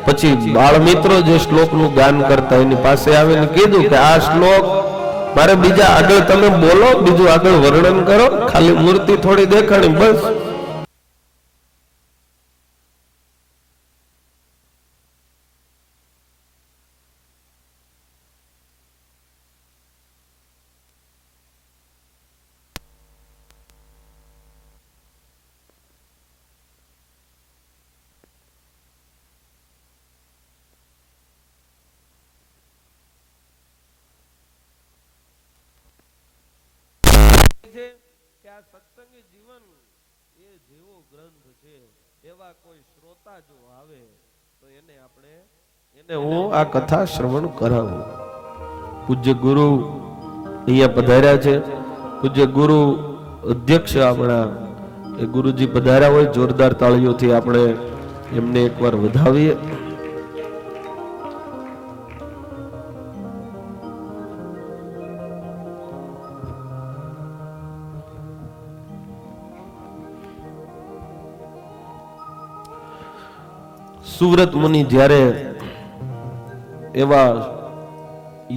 પછી બાળ મિત્રો જે શ્લોકનું ગાન કરતા એની પાસે આવીને કીધું કે આ શ્લોક મારે બીજા આગળ તમે બોલો, બીજું આગળ વર્ણન કરો, ખાલી મૂર્તિ થોડી દેખાણી બસ. કે આ સત્સંગી જીવન એ જેવો ગ્રંથ છે, એવા કોઈ શ્રોતા જો આવે તો એને હું આ કથા શ્રવણ કરાવું. પૂજ્ય ગુરુ અહીંયા પધાર્યા છે. પૂજ્ય ગુરુ અધ્યક્ષ આપણા એ ગુરુજી પધાર્યા હોય, જોરદાર તાળીઓથી આપણે એમને એકવાર વધાવીએ. સુવ્રત મુનિ જ્યારે એવા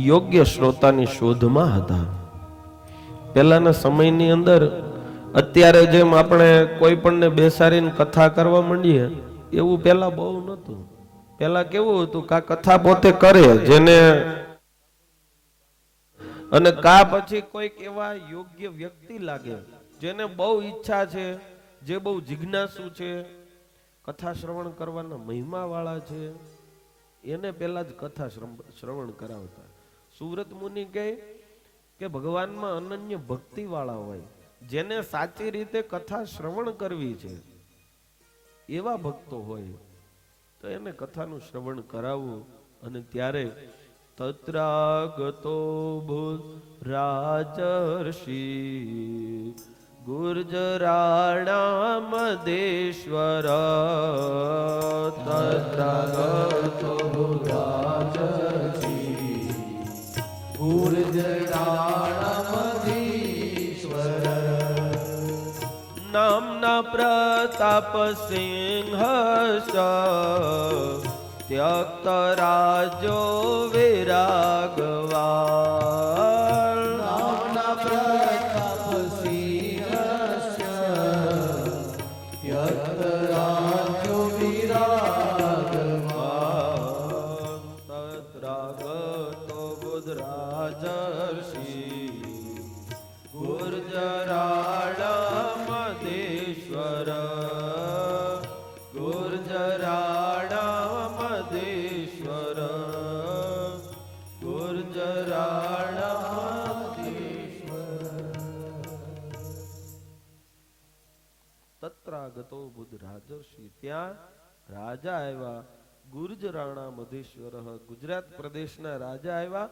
યોગ્ય શ્રોતાની શોધમાં હતા, પહેલાના સમયની અંદર અત્યારે જેમ આપણે કોઈ પણને બેસાડીને કથા કરવા માંડીએ એવું પહેલા બહુ નહોતું. પહેલા કેવું હતું કે કથા પોતે કરે જેને, અને કા પછી કોઈક એવા યોગ્ય વ્યક્તિ લાગે જેને બહુ ઈચ્છા છે, જે બહુ જિજ્ઞાસુ છે, કથા શ્રવણ કરવાના મહિમા વાળા છે, એને પહેલા જ કથા શ્રવણ કરાવતા. સુવ્રત મુનિ કહે કે ભગવાનમાં અનન્ય ભક્તિ વાળા હોય, જેને સાચી રીતે કથા શ્રવણ કરવી છે એવા ભક્તો હોય તો એને કથાનું શ્રવણ કરાવવું. અને ત્યારે તત્રાગતો ભૂત રાજર્ષિ ગુર્જરાણામદેશ્વર તત્રાગતો રાજર્ષિ ગુર્જરાણામદેશ્વર નામના પ્રતાપ સિંહસ્ય ત્યક્ત રાજો વિરાગવા. નામના પ્રતાપ સિંહસ્ય ત્યક્ત રાજો વિરાગવા. તત્રાગતો બુદ્ધરાજર્ષિ ગુર્જરાણામદેશ્વર ગુર્જરાણામદેશ્વર ગુર્જરાણામદેશ્વર. તત્રાગતો બુદ્ધ રાજર્ષિ, ત્યાં રાજા આવ્યા. ગુર્જ રાણા મધેશ્વર, ગુજરાત પ્રદેશના રાજા આવ્યા.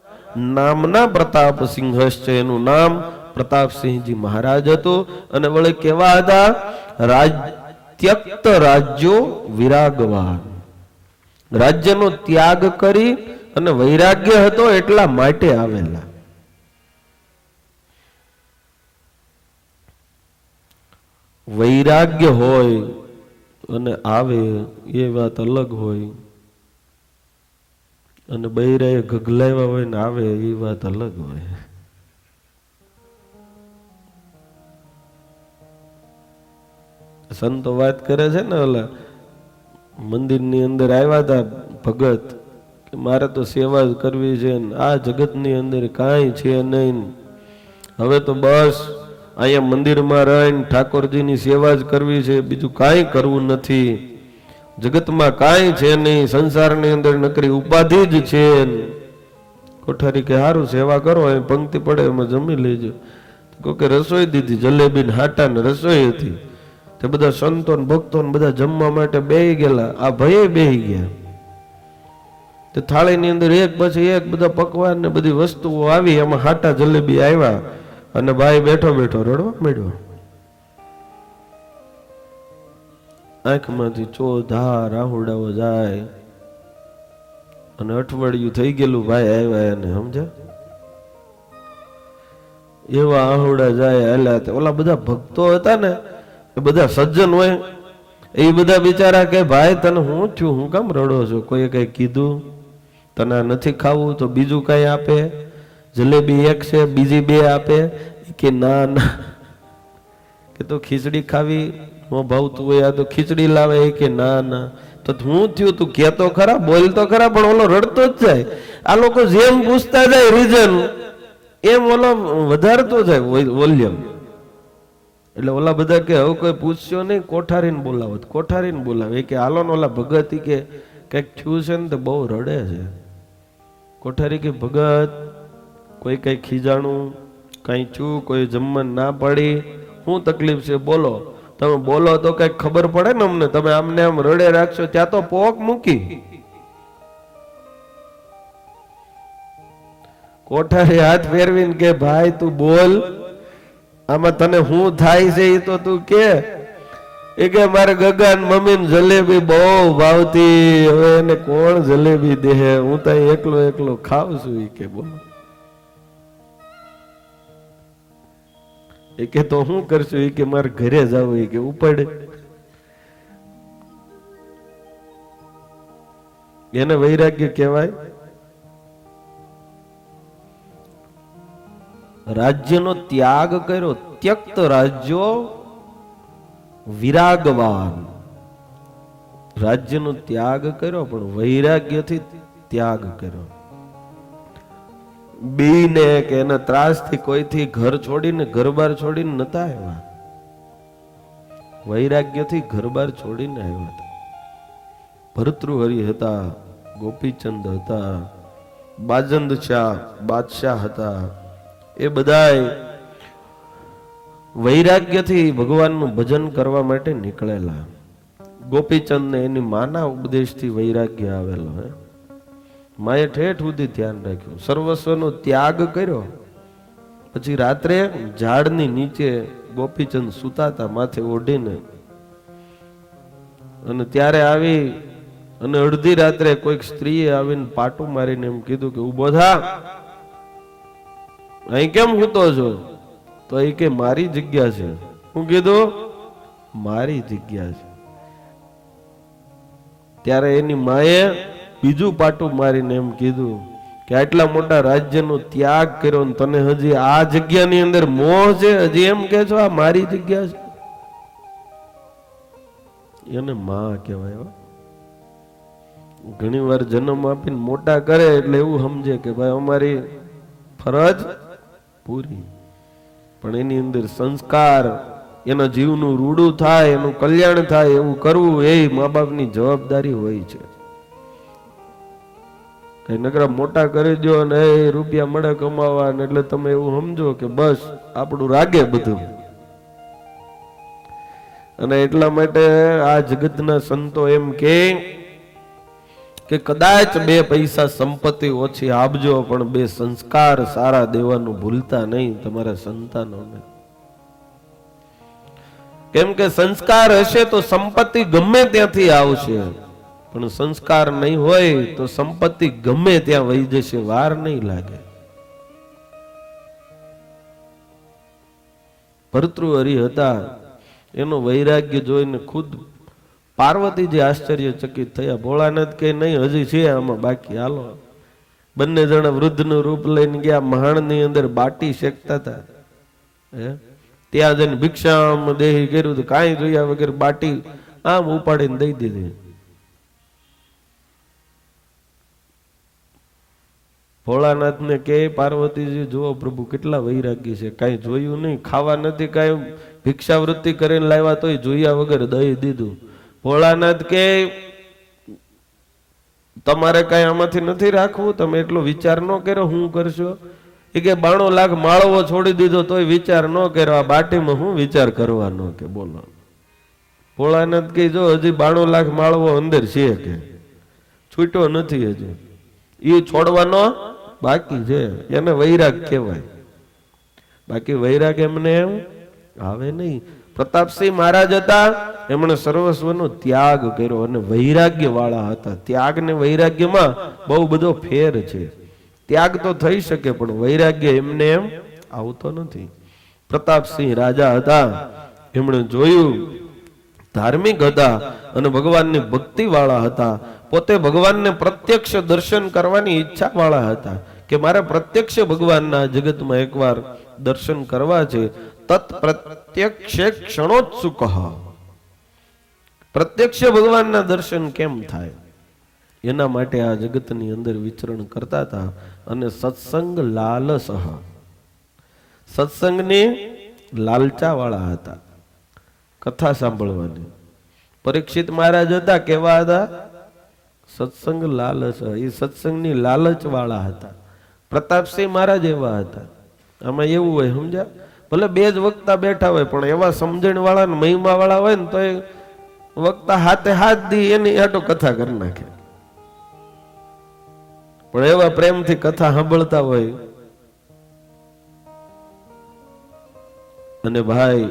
નામના પ્રતાપસિંહ છે, એનું નામ પ્રતાપસિંહજી મહારાજ હતું. અને વળે કેવા હતા? ત્યક્ત રાજ્યો વિરાગવાન, રાજ્યનો ત્યાગ કરી અને વૈરાગ્ય હતો એટલા માટે આવેલા. વૈરાગ્ય હોય અને આવે એ વાત અલગ હોય, અને બૈરાએ ગગલાવ્યા હોય ને આવે એ વાત અલગ હોય. સંતો વાત કરે છે ને, ઓલા મંદિરની અંદર આવ્યા હતા ભગત કે મારે તો સેવા જ કરવી છે, આ જગતની અંદર કાંઈ છે નહીં, હવે તો બસ અહીંયા મંદિરમાં રહીને ઠાકોરજીની સેવા જ કરવી છે, બીજું કાંઈ કરવું નથી, જગતમાં કાંઈ છે નહીં, સંસારની અંદર નકરી ઉપાધિ જ છે. કોઠારી કે સારું સેવા કરો, અહીં પંક્તિ પડે એમાં જમી લેજો. કે રસોઈ દીધી, જલેબી ને હાટા ને રસોઈ હતી. તે બધા સંતો ને ભક્તો ને બધા જમવા માટે બેહી ગયેલા, આ ભયે બેહી ગયા. તે થાળીની અંદર એક પછી એક બધા પકવાન ને બધી વસ્તુઓ આવી, એમાં હાટા જલેબી આવ્યા અને ભાઈ બેઠો બેઠો રડવા માંડ્યો. આંખમાંથી ચોધાર આહુડાઓ જાય અને અઠવાડિયું થઈ ગયેલું ભાઈ આવ્યા એને સમજ્યા, એવા આહુડા જાય હાલ્યા. ઓલા બધા ભક્તો હતા ને એ બધા સજ્જન હોય, એ બધા બિચારા કે ભાઈ તને હું થયું, હું કામ રડો છો? કોઈ કઈ કીધું તને નથી ખાવું તો બીજું કઈ આપે? જલેબી એક છે બીજી બે આપે? કે ના ના, કે તો ખીચડી ખાવી નો ભાવતું હોય, આ તો ખીચડી લાવે. કે ના ના, તો હું થયું તું કેતો ખરા, બોલ તો ખરા, પણ ઓલો રડતો જ જાય. આ લોકો જેમ પૂછતા જાય રીઝન એમ ઓલો વધારતો જાય વોલ્યુમ. એટલે ઓલા બધા કે હવે કોઈ પૂછશો નહીં, કોઠારીને બોલાવો. કોઠારીને બોલાવે કે હાલો ને ઓલા ભગત કે કઈક થયું છે ને તો બહુ રડે છે. કોઠારી કે ભગત કોઈ કઈ ખીજાણું કઈ છું, કોઈ જમવાનું ના પડી, શું તકલીફ છે બોલો. તમે બોલો તો કઈક ખબર પડે ને અમને. તમે આમને આમ રડે રાખશો ત્યાં તો પોક મૂકી. કોઠારી હાથ ફેરવીને કે ભાઈ તું બોલ, આમાં તને શું થાય છે એ તો તું કે. એ કે મારે ગગન મમ્મી ને જલેબી બહુ ભાવતી, હવે એને કોણ જલેબી દે, હું તો એકલો એકલો ખાવ છું. એ કે બોલો. એ કે તો શું કરશું? એ કે મારે ઘરે જવું. એ કે ઉપાડે. એને વૈરાગ્ય કહેવાય. રાજ્યનો ત્યાગ કર્યો, ત્યક્ત રાજ્યો વિરાગવાન. રાજ્યનો ત્યાગ કર્યો પણ વૈરાગ્યથી ત્યાગ કર્યો. બીને કે એના ત્રાસથી કોઈથી ઘર છોડીને ઘરબાર છોડીને નતા આવ્યા, વૈરાગ્યથી ઘરબાર છોડીને આવ્યા હતા. ભરતૃહરિ હતા, ગોપીચંદ હતા, બાજંદ શાહ બાદશાહ હતા, એ બધાય વૈરાગ્યથી ભગવાનનું ભજન કરવા માટે નીકળેલા. ગોપીચંદ ને એની માના ઉપદેશથી વૈરાગ્ય આવેલો. માએ ઠેઠ સુધી ધ્યાન રાખ્યું, સર્વસ્વનો ત્યાગ કર્યો. પછી રાત્રે ઝાડની નીચે ગોપીચંદ સુતાતા માથે ઓઢીને, અને ત્યારે આવી અને અડધી રાત્રે કોઈક સ્ત્રીએ આવીને પાટું મારીને એમ કીધું કે ઉભો થા, અહીં કેમ સૂતો છો? તો એ કે મારી જગ્યા છે. હું કીધું મારી જગ્યા છે. ત્યારે એની માએ બીજું પાટું મારીને એમ કીધું કે આટલા મોટા રાજ્યનો ત્યાગ કર્યો ને તને હજી આ જગ્યાની અંદર મોહ છે, હજી એમ કે છો આ મારી જગ્યા છે? એને માં કહેવાય. ઘણી વાર જન્મ આપીને મોટા કરે એટલે એવું સમજે કે ભાઈ અમારી ફરજ પૂરી, પણ એની અંદર સંસ્કાર, એના જીવનું રૂડું થાય, એનું કલ્યાણ થાય એવું કરવું એ મા બાપની જવાબદારી હોય છે. કઈ નકરા મોટા કરી દો અને એ રૂપિયા મળે કમાવા, એટલે તમે એવું સમજો કે બસ આપણું રાગે બધું. અને એટલા માટે આ જગતના સંતો એમ કે કદાચ 2 પૈસા સંપત્તિ ઓછી આપજો પણ 2 સંસ્કાર સારા દેવાનું ભૂલતા નહીં તમારા સંતાનોને. કેમ કે સંસ્કાર હશે તો સંપત્તિ ગમે ત્યાંથી આવશે, પણ સંસ્કાર નહીં હોય તો સંપત્તિ ગમે ત્યાં વહી જશે, વાર નહીં લાગે. ભર્તૃહરિ હતા, એનો વૈરાગ્ય જોઈને ખુદ પાર્વતીજી આશ્ચર્યચકિત થયા. ભોળાનાથ કે નહીં, હજી છે આમાં બાકી, હાલો. બંને જણા વૃદ્ધનું રૂપ લઈને ગયા. મહાણની અંદર બાટી શેકતા હતા. ત્યાં જઈને ભિક્ષામ દેહી કર્યું તો કાંઈ જોયા વગર બાટી આમ ઉપાડીને દઈ દીધી. ભોળાનાથ ને કે પાર્વતીજી જુઓ પ્રભુ કેટલા વૈરાગ્ય છે, કાંઈ જોયું નહીં, ખાવા નથી, કાંઈ ભિક્ષાવૃત્તિ કરીને લાવ્યા તોય જોયા વગર દઈ દીધું. ભોળાનાથ કે તમારે કઈ આમાંથી નથી રાખવું, તમે એટલો વિચાર ન કર્યો, હું કરશો? એ કે 92 લાખ માળવો છોડી દીધો તોય વિચાર ન કર્યો, આ બાટીમાં હું વિચાર કરવાનો? કે બોલો. ભોળાનાથ કે જો હજી 92 લાખ માળવો અંદર છે, કે છૂટ્યો નથી હજી, એ છોડવાનો બાકી છે. એને વૈરાગ કહેવાય. બાકી વૈરાગ એમને એમ આવે નહીં. પ્રતાપસિંહ મહારાજ હતા, એમણે સર્વસ્વનો ત્યાગ કર્યો અને વૈરાગ્ય વાળા હતા. ત્યાગ ને વૈરાગ્યમાં બહુ બધો ફેર છે. ત્યાગ તો થઈ શકે પણ વૈરાગ્ય એમને એમ આવતો નથી. પ્રતાપસિંહ રાજા હતા, એમણે જોયું ધાર્મિક હતા અને ભગવાનની ભક્તિ વાળા હતા. પોતે ભગવાનને પ્રત્યક્ષ દર્શન કરવાની ઈચ્છા વાળા હતા કે મારે પ્રત્યક્ષ ભગવાનના જગતમાં એકવાર દર્શન કરવા છે. તત પ્રત્યક્ષે ક્ષણોત્સુક. પ્રત્યક્ષ ભગવાનના દર્શન કેમ થાય એના માટે આ જગતની અંદર વિચરણ કરતા હતા. અને સત્સંગ લાલસ, સત્સંગની લાલચા વાળા હતા, કથા સાંભળવાની. પરીક્ષિત મહારાજ હતા, કેવા હતા? સત્સંગ લાલસ, એ સત્સંગની લાલચ વાળા હતા. પ્રતાપસિંહ મહારાજ એવા હતા. આમાં એવું હોય, સમજ્યા? ભલે 2 જ વક્તા બેઠા હોય પણ એવા સમજણ વાળા ને મહિમા વાળા હોય ને તો એ વક્તા હાથે હાથ દી એની આટો કથા કરી નાખે. પણ એવા પ્રેમથી કથા સાંભળતા હોય. અને ભાઈ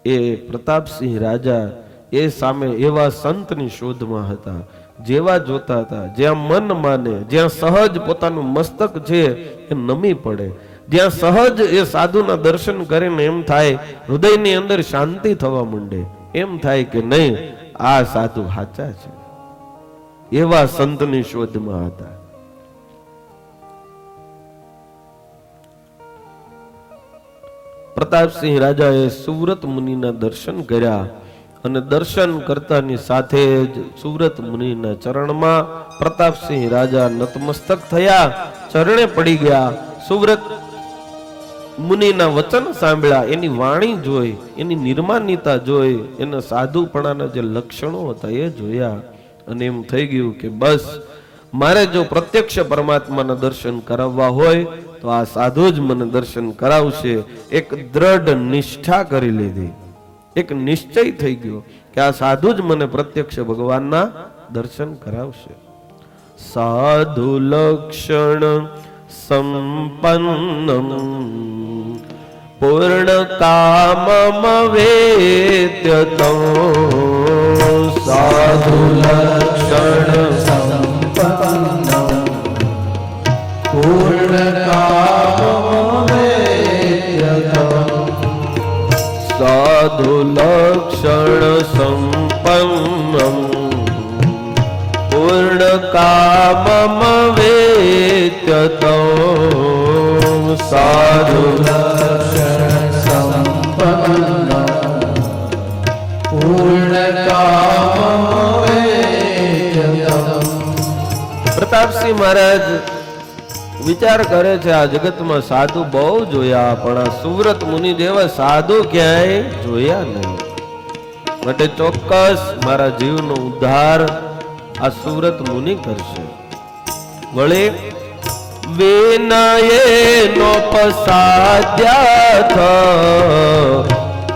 એ પ્રતાપસિંહ રાજા એ સામે એવા સંતની શોધમાં હતા, જેવા જોતા હતા, જ્યાં મન માને, જ્યાં સહજ પોતાનું મસ્તક છે એ નમી પડે, જ્યાં સહજ એ સાધુના દર્શન કરીને એમ થાય હૃદયની અંદર શાંતિ થવા માંડે, એમ થાય કે નહીં આ સાધુ સાચા છે. એવા સંતની શોધમાં હતા. પ્રતાપસિંહ રાજાએ સુવ્રત મુનિના દર્શન કર્યા અને દર્શન કરતાની સાથે જ સુવ્રત મુનિના ચરણમાં પ્રતાપસિંહ રાજા નતમસ્તક થયા, ચરણે પડી ગયા. સુવ્રત મુનિના વચન સાંભળ્યા, એની વાણી જોઈ, એની નિર્માન્યતા જોઈ, એના સાધુપણાના જે લક્ષણો હતા એ જોયા અને એમ થઈ ગયું કે બસ મારે જો પ્રત્યક્ષ પરમાત્માના દર્શન કરાવવા હોય તો આ સાધુ જ મને દર્શન કરાવશે. એક દ્રઢ નિષ્ઠા કરી લીધી, એક નિશ્ચય થઈ ગયો કે આ સાધુ જ મને પ્રત્યક્ષ ભગવાનના દર્શન કરાવશે. સાધુ લક્ષણ સંપન્નમ પૂર્ણ કામમ વેત્યતમ. સાધુ લક્ષણ સંપન્નમ પૂર્ણ કામમ વેત્યતમ. સાધુ લક્ષણ સંપન્નમ પૂર્ણ કામમ વેત્યતમ. સાધુ લક્ષણ સંપન્નમ પૂર્ણ કામમ વેત્યતમ. પ્રતાપસિંહ મહારાજ વિચાર કરે છે આ જગતમાં સાધુ બહુ જોયા પણ આ સુવ્રત મુનિ જેવા સાધુ ક્યાંય જોયા નહીં. માટે ચોક્કસ મારા જીવનો ઉદ્ધાર આ સુવ્રત મુનિ કરશે. વળી વિનયે નો પસાદ્યાથ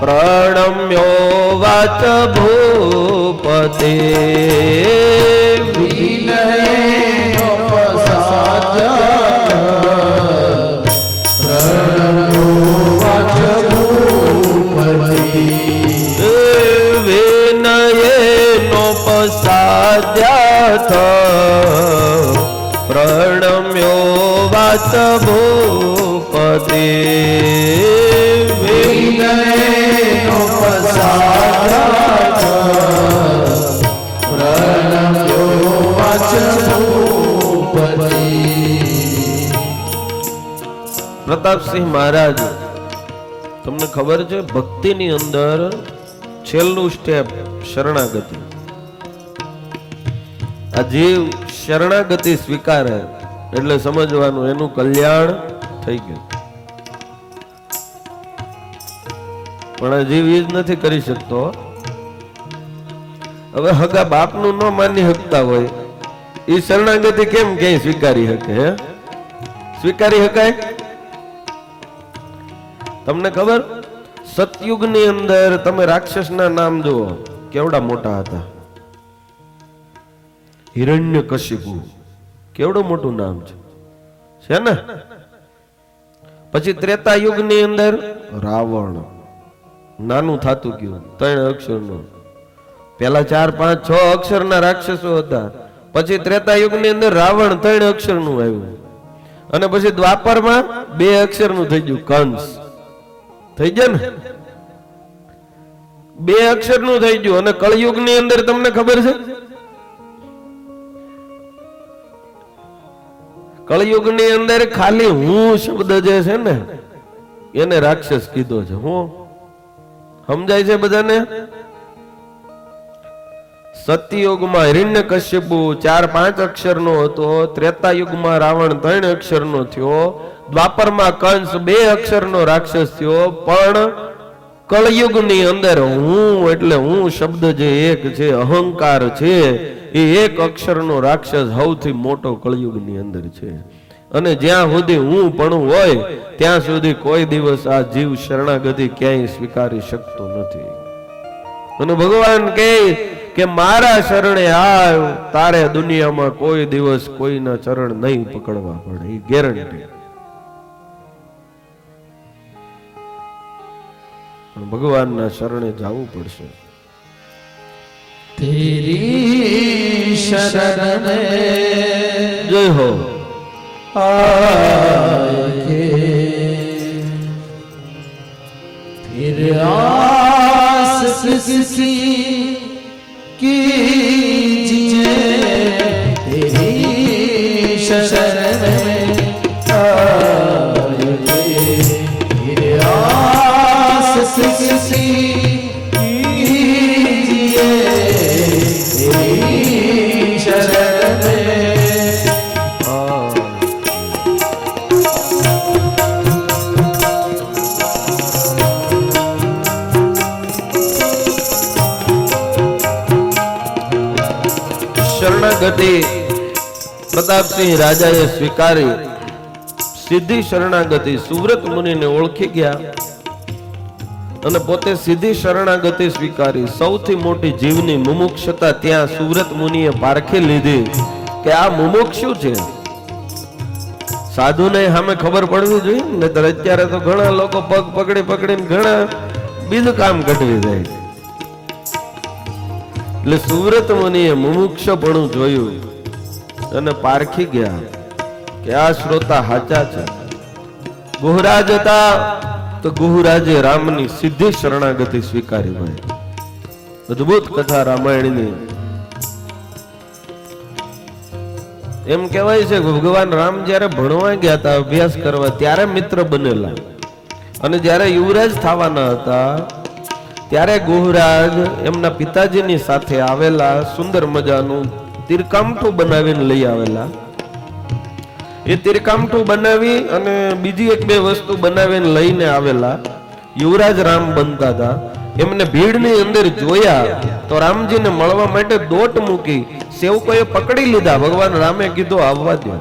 પ્રણમ્યો વાચ ભૂપતે વિનયેનો પસાદ્યા પ્રણમ્યો વાચ ભૂપતિ વિનયેનો પસાદ્યાથ પ્રણમ્યો વાચ ભૂપતે વિનયેનો પસાદ્યાથ પ્રણમ્યો વાચ ભૂપતિ પ્રતાપસિંહ મહારાજ, તમને ખબર છે ભક્તિની અંદર છેલ્લું સ્ટેપ શરણાગતિ. આ જીવ શરણાગતિ સ્વીકારે એટલે સમજવાનું એનું કલ્યાણ થઈ ગયું. પણ આ જીવ એ જ નથી કરી શકતો. હવે હગા બાપનું ન માની શકતા હોય એ શરણાગતિ કેમ ક્યાંય સ્વીકારી શકે? હે, સ્વીકારી શકાય? તમને ખબર, સતયુગની અંદર તમે રાક્ષસના નામ જુઓ, કેવડા મોટા હતા. હિરણ્યકશિપુ કેવડું મોટું નામ છે ને? પછી ત્રેતા યુગની અંદર રાવણ નાનું થાતું ગયું, 3 અક્ષરનું. પેલા 4, 5, 6 અક્ષરના રાક્ષસો હતા. પછી ત્રેતા યુગની અંદર રાવણ 3 અક્ષરનું આવ્યું. અને પછી દ્વાપરમાં 2 અક્ષરનું થઈ ગયું, કંસ. થઈ ગયા ને? 2 અક્ષરનું થઈ ગયું. અને કળયુગની અંદર તમને ખબર છે, કળયુગની અંદર ખાલી હું શબ્દ જે છે ને એને રાક્ષસ કીધો છે. હું સમજાય છે બધાને? સતયુગમાં હિરણ્યકશ્યપુ 4, 5 અક્ષરનો હતો. ત્રેતા યુગમાં રાવણ 3 અક્ષરનો થયો. દ્વાપરમાં કંસ 2 અક્ષરનો રાક્ષસ થયો. પણ કળયુગની અંદર હું એટલે હું શબ્દ જે એક છે, અહંકાર છે, એ 1 અક્ષરનો રાક્ષસ સૌથી મોટો કળયુગની અંદર છે. અને જ્યાં સુધી હું પણ હોય ત્યાં સુધી કોઈ દિવસ આ જીવ શરણાગતિ ક્યાંય સ્વીકારી શકતો નથી. અને ભગવાન કહે કે મારા શરણે આવ, તારે દુનિયામાં કોઈ દિવસ કોઈના ચરણ નહીં પકડવા પડે, એ ગેરંટી. પણ ભગવાનના શરણે જવું પડશે. तेरी शरण में जय हो आके फिर आस किसी कीजिए, तेरी शरण में आके फिर आस किसी શરણાગતિ પ્રતાપસિંહ રાજાએ સ્વીકારી. સીધી શરણાગતિ સુવ્રત મુનિને ઓળખી ગયા અને પોતે સીધી શરણાગતિ સ્વીકારી. સૌથી મોટી જીવની મુમુક્ષતા ત્યાં સુવ્રત મુનિએ પારખી લીધી કે આ મુમુક્ષુ છે. સાધુને સામે ખબર પડવી જોઈએ ને, તો અત્યારે તો ઘણા લોકો પગ પકડી પકડીને ઘણા બીજું કામ કટવી જાય. એટલે સુવ્રત મુનિએ મુમુક્ષપણું જોયું અને પારખી ગયા કે આ શ્રોતા સાચા છે. ગુહરાજ હતા તો ગુહરાજે રામની સીધી શરણાગતિ સ્વીકારી. ભાઈ અદભુત કથા રામાયણની. એમ કહેવાય છે કે ભગવાન રામ જ્યારે ભણવા ગયા હતા, અભ્યાસ કરવા, ત્યારે મિત્ર બનેલા. અને જ્યારે યુવરાજ થવાના હતા ત્યારે ગુહરાજ એમના પિતાજીની સાથે આવેલા. સુંદર મજાનું તીરકામઠું બનાવીને લઈ આવેલા. એ તીરકામઠું બનાવી અને બીજી 1-2 વસ્તુ બનાવીને લઈને આવેલા. યુવરાજ રામ બનતા હતા. એમને ભીડની અંદર જોયા તો રામજીને મળવા માટે દોટ મૂકી સેવકોએ પકડી લીધા. ભગવાન રામે કીધું આવવા દો.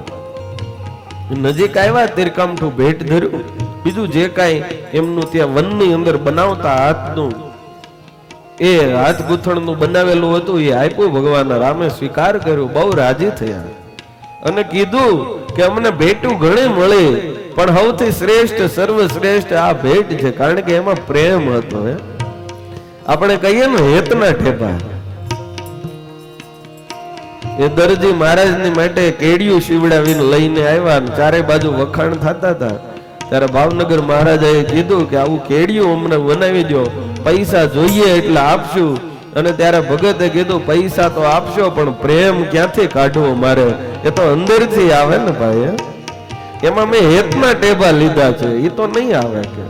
નજીક આવ્યા, તીરકામઠું ભેટ ધર્યું બીજું જે કાંઈ એમનું ત્યાં વનની અંદર બનાવતા હાથનું એ હાથ ગૂંથણનું બનાવેલું હતું એ આપ્યું ભગવાન રામે, સ્વીકાર કર્યો, બહુ રાજી થયા અને કીધું કે અમને ભેટું ઘણી મળી પણ સૌથી શ્રેષ્ઠ સર્વશ્રેષ્ઠ આ ભેટ છે, કારણ કે એમાં પ્રેમ હતો. આપણે કહીએ ને હેતના ઠેપા. એ દરજી મહારાજની માટે કેડિયું શીવડાવીને લઈને આવ્યા, ચારે બાજુ વખાણ થતા હતા. ત્યારે ભાવનગર મહારાજાએ કીધું કે આવું કેડિયું અમને બનાવી દો, પૈસા જોઈએ એટલે આપશું. અને ત્યારે ભગતે કીધું પૈસા તો આપશો પણ પ્રેમ ક્યાંથી કાઢવો મારે, એ તો અંદરથી આવે ને ભાઈ. એમાં મેં હેતના ટેબા લીધા છે, એ તો નહીં આવે. કે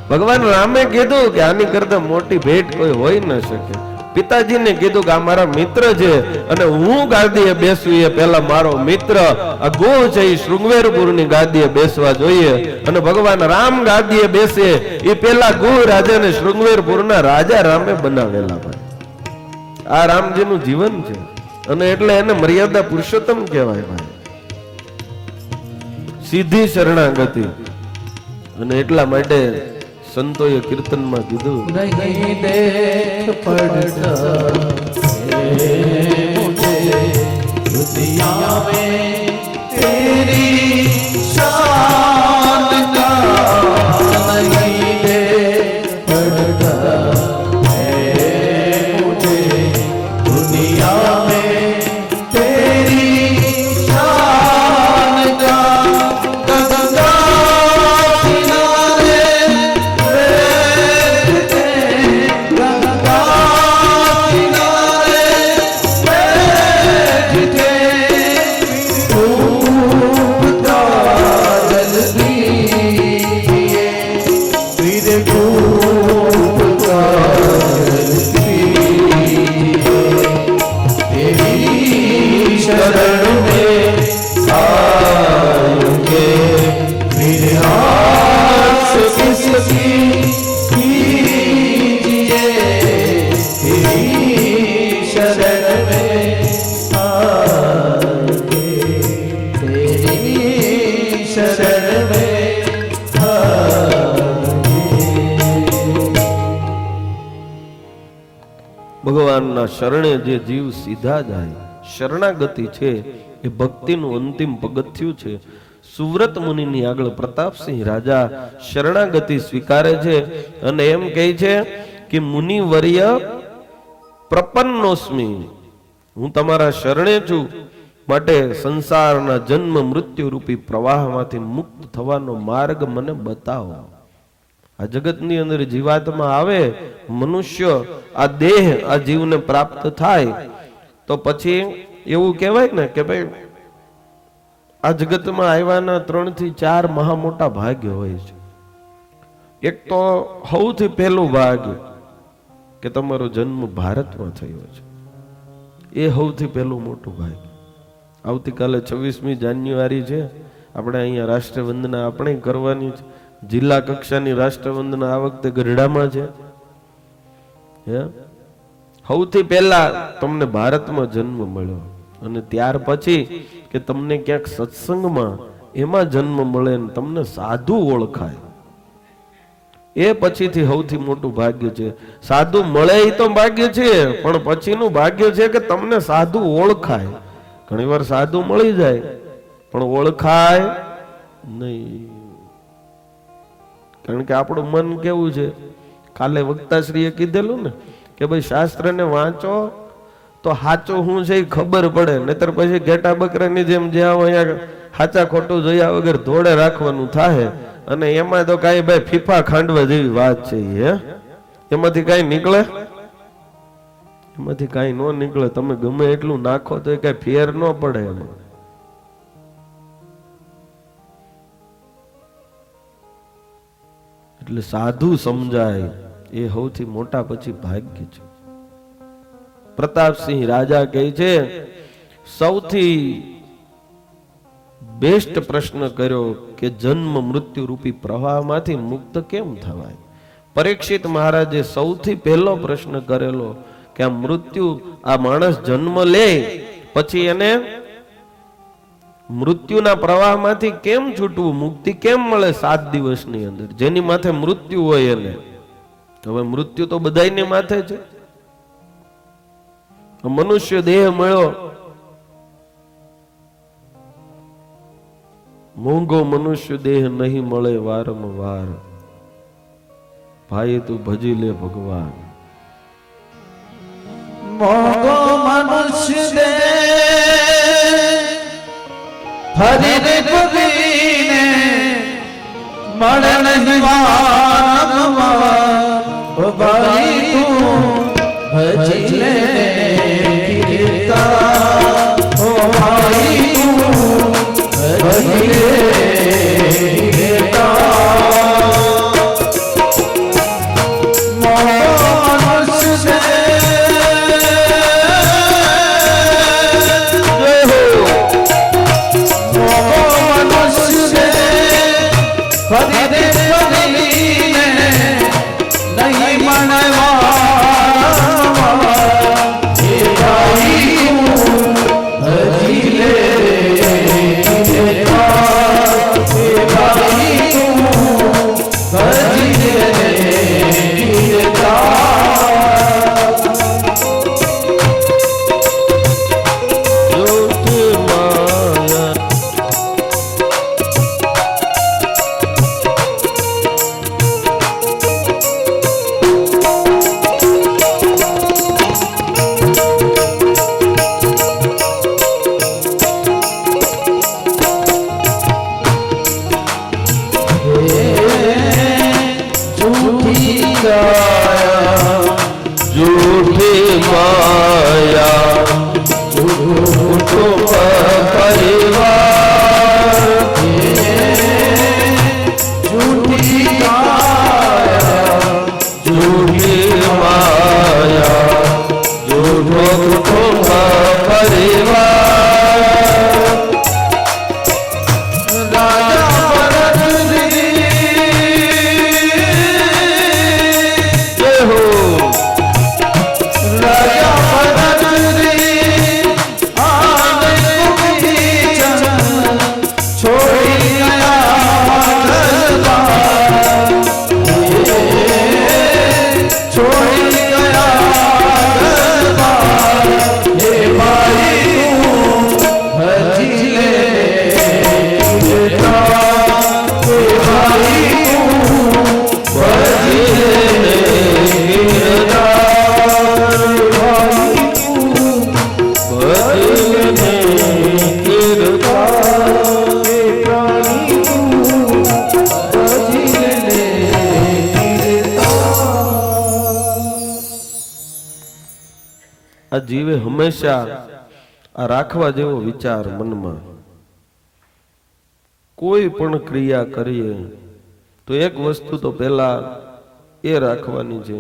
ભગવાન રામે કીધું કે આની કરતા મોટી ભેટ કોઈ હોઈ ન શકે. પિતાજીને કીધું કે આ મારા મિત્ર છે અને હું ગાદીએ બેસું એ પહેલા મારો મિત્ર આ ગો છે એ શૃંગવેરપુરની ગાદીએ બેસવા જોઈએ. અને ભગવાન રામ ગાદીએ બેસે એ પહેલા ગો રાજાને શૃંગવેરપુરના રાજા રામે બનાવેલા. ભાઈ આ રામજીનું જીવન છે અને એટલે એને મર્યાદા પુરુષોત્તમ કહેવાય. ભાઈ સીધી શરણાગતિ. અને એટલા માટે સંતોએ કીર્તનમાં કીધું નહીં દેખ પડતા દુનિયા में तेरी शान का नहीं देख पड़ता मुझे दुनिया में तेरी शान का ભગવાનના શરણે જે જીવ સીધા જાય, શરણાગતિ છે એ ભક્તિનું અંતિમ પગથિયું છે. સુવ્રત મુનિની આગળ પ્રતાપસિંહ રાજા શરણાગતિ સ્વીકારે છે અને એમ કહે છે કે મુનિવર્ય પ્રપન્નોસ્મિ, હું તમારા શરણે છું, માટે સંસારના જન્મ મૃત્યુ રૂપી પ્રવાહમાંથી મુક્ત થવાનો માર્ગ મને બતાવો. આ જગતની અંદર જીવાત્મા આવે, મનુષ્ય આ દેહ આ જીવને પ્રાપ્ત થાય તો પછી એવું કહેવાય ને કે ભાઈ આ જગતમાં આવ્યાના 3 થી 4 મહા મોટા ભાગ્ય હોય છે. એક તો સૌથી પહેલું ભાગ્ય કે તમારો જન્મ ભારતમાં થયો છે, એ સૌથી પહેલું મોટું ભાગ્ય. આવતીકાલે 26મી જાન્યુઆરી છે, આપણે અહીંયા રાષ્ટ્રવંદના આપણે કરવાની છે. જિલ્લા કક્ષાની રાષ્ટ્રવંદના આ વખતે ગઢડામાં છે. સૌથી પહેલા તમને ભારતમાં જન્મ મળ્યો અને ત્યાર પછી કે તમને ક્યાંક સત્સંગમાં એમાં જન્મ મળે ને તમને સાધુ ઓળખાય, એ પછીથી સૌથી મોટું ભાગ્ય છે. સાધુ મળે એ તો ભાગ્ય છે, પણ પછીનું ભાગ્ય છે કે તમને સાધુ ઓળખાય. ઘણીવાર સાધુ મળી જાય પણ ઓળખાય નહીં, કારણ કે આપણું મન કેવું છે. કાલે વક્તાશ્રીએ કીધેલું ને કે ભાઈ શાસ્ત્રને વાંચો તો સાચું શું છે એ ખબર પડે, નહીતર પછી ઘેટા બકરાની જેમ જ્યાં અહીંયા સાચા ખોટું જોયા વગર ધોળે રાખવાનું થાય. અને એમાં તો કઈ ભાઈ ફીફા ખાંડવા જેવી વાત છે. એમાંથી કઈ નીકળે? એમાંથી કઈ ન નીકળે. તમે ગમે એટલું નાખો તો એ કઈ ફેર ન પડે એમાં. એટલે સાધુ સમજાય એ સૌથી મોટા પછી ભાગ્ય છે. પ્રતાપસિંહ રાજા કહે છે સૌથી બેસ્ટ પ્રશ્ન કર્યો કે જન્મ મૃત્યુ રૂપી પ્રવાહમાંથી મુક્ત કેમ થવાય. પરીક્ષિત મહારાજે સૌથી પહેલો પ્રશ્ન કરેલો કે આ મૃત્યુ, આ માણસ જન્મ લે પછી એને મૃત્યુના પ્રવાહમાંથી કેમ છૂટવું, મુક્તિ કેમ મળે 7 દિવસની અંદર? જેની માથે મૃત્યુ હોય એને. હવે મૃત્યુ તો બધાયને માથે છે. મનુષ્ય દેહ મળ્યો, મોંઘો મનુષ્ય દેહ નહીં મળે વારંવાર, ભાઈ તું ભજી લે ભગવાન. મોગો મનુષ્ય દે હરિને ભગીને મળે નહીં વારંવાર, ભાઈ તું ભજી લે કીર્તા, ઓ ભાઈ તું ભજી લે કીર્તા. આ જીવે હંમેશા આ રાખવા જેવો વિચાર મનમાં. કોઈ પણ ક્રિયા કરીએ તો એક વસ્તુ તો પહેલા એ રાખવાની છે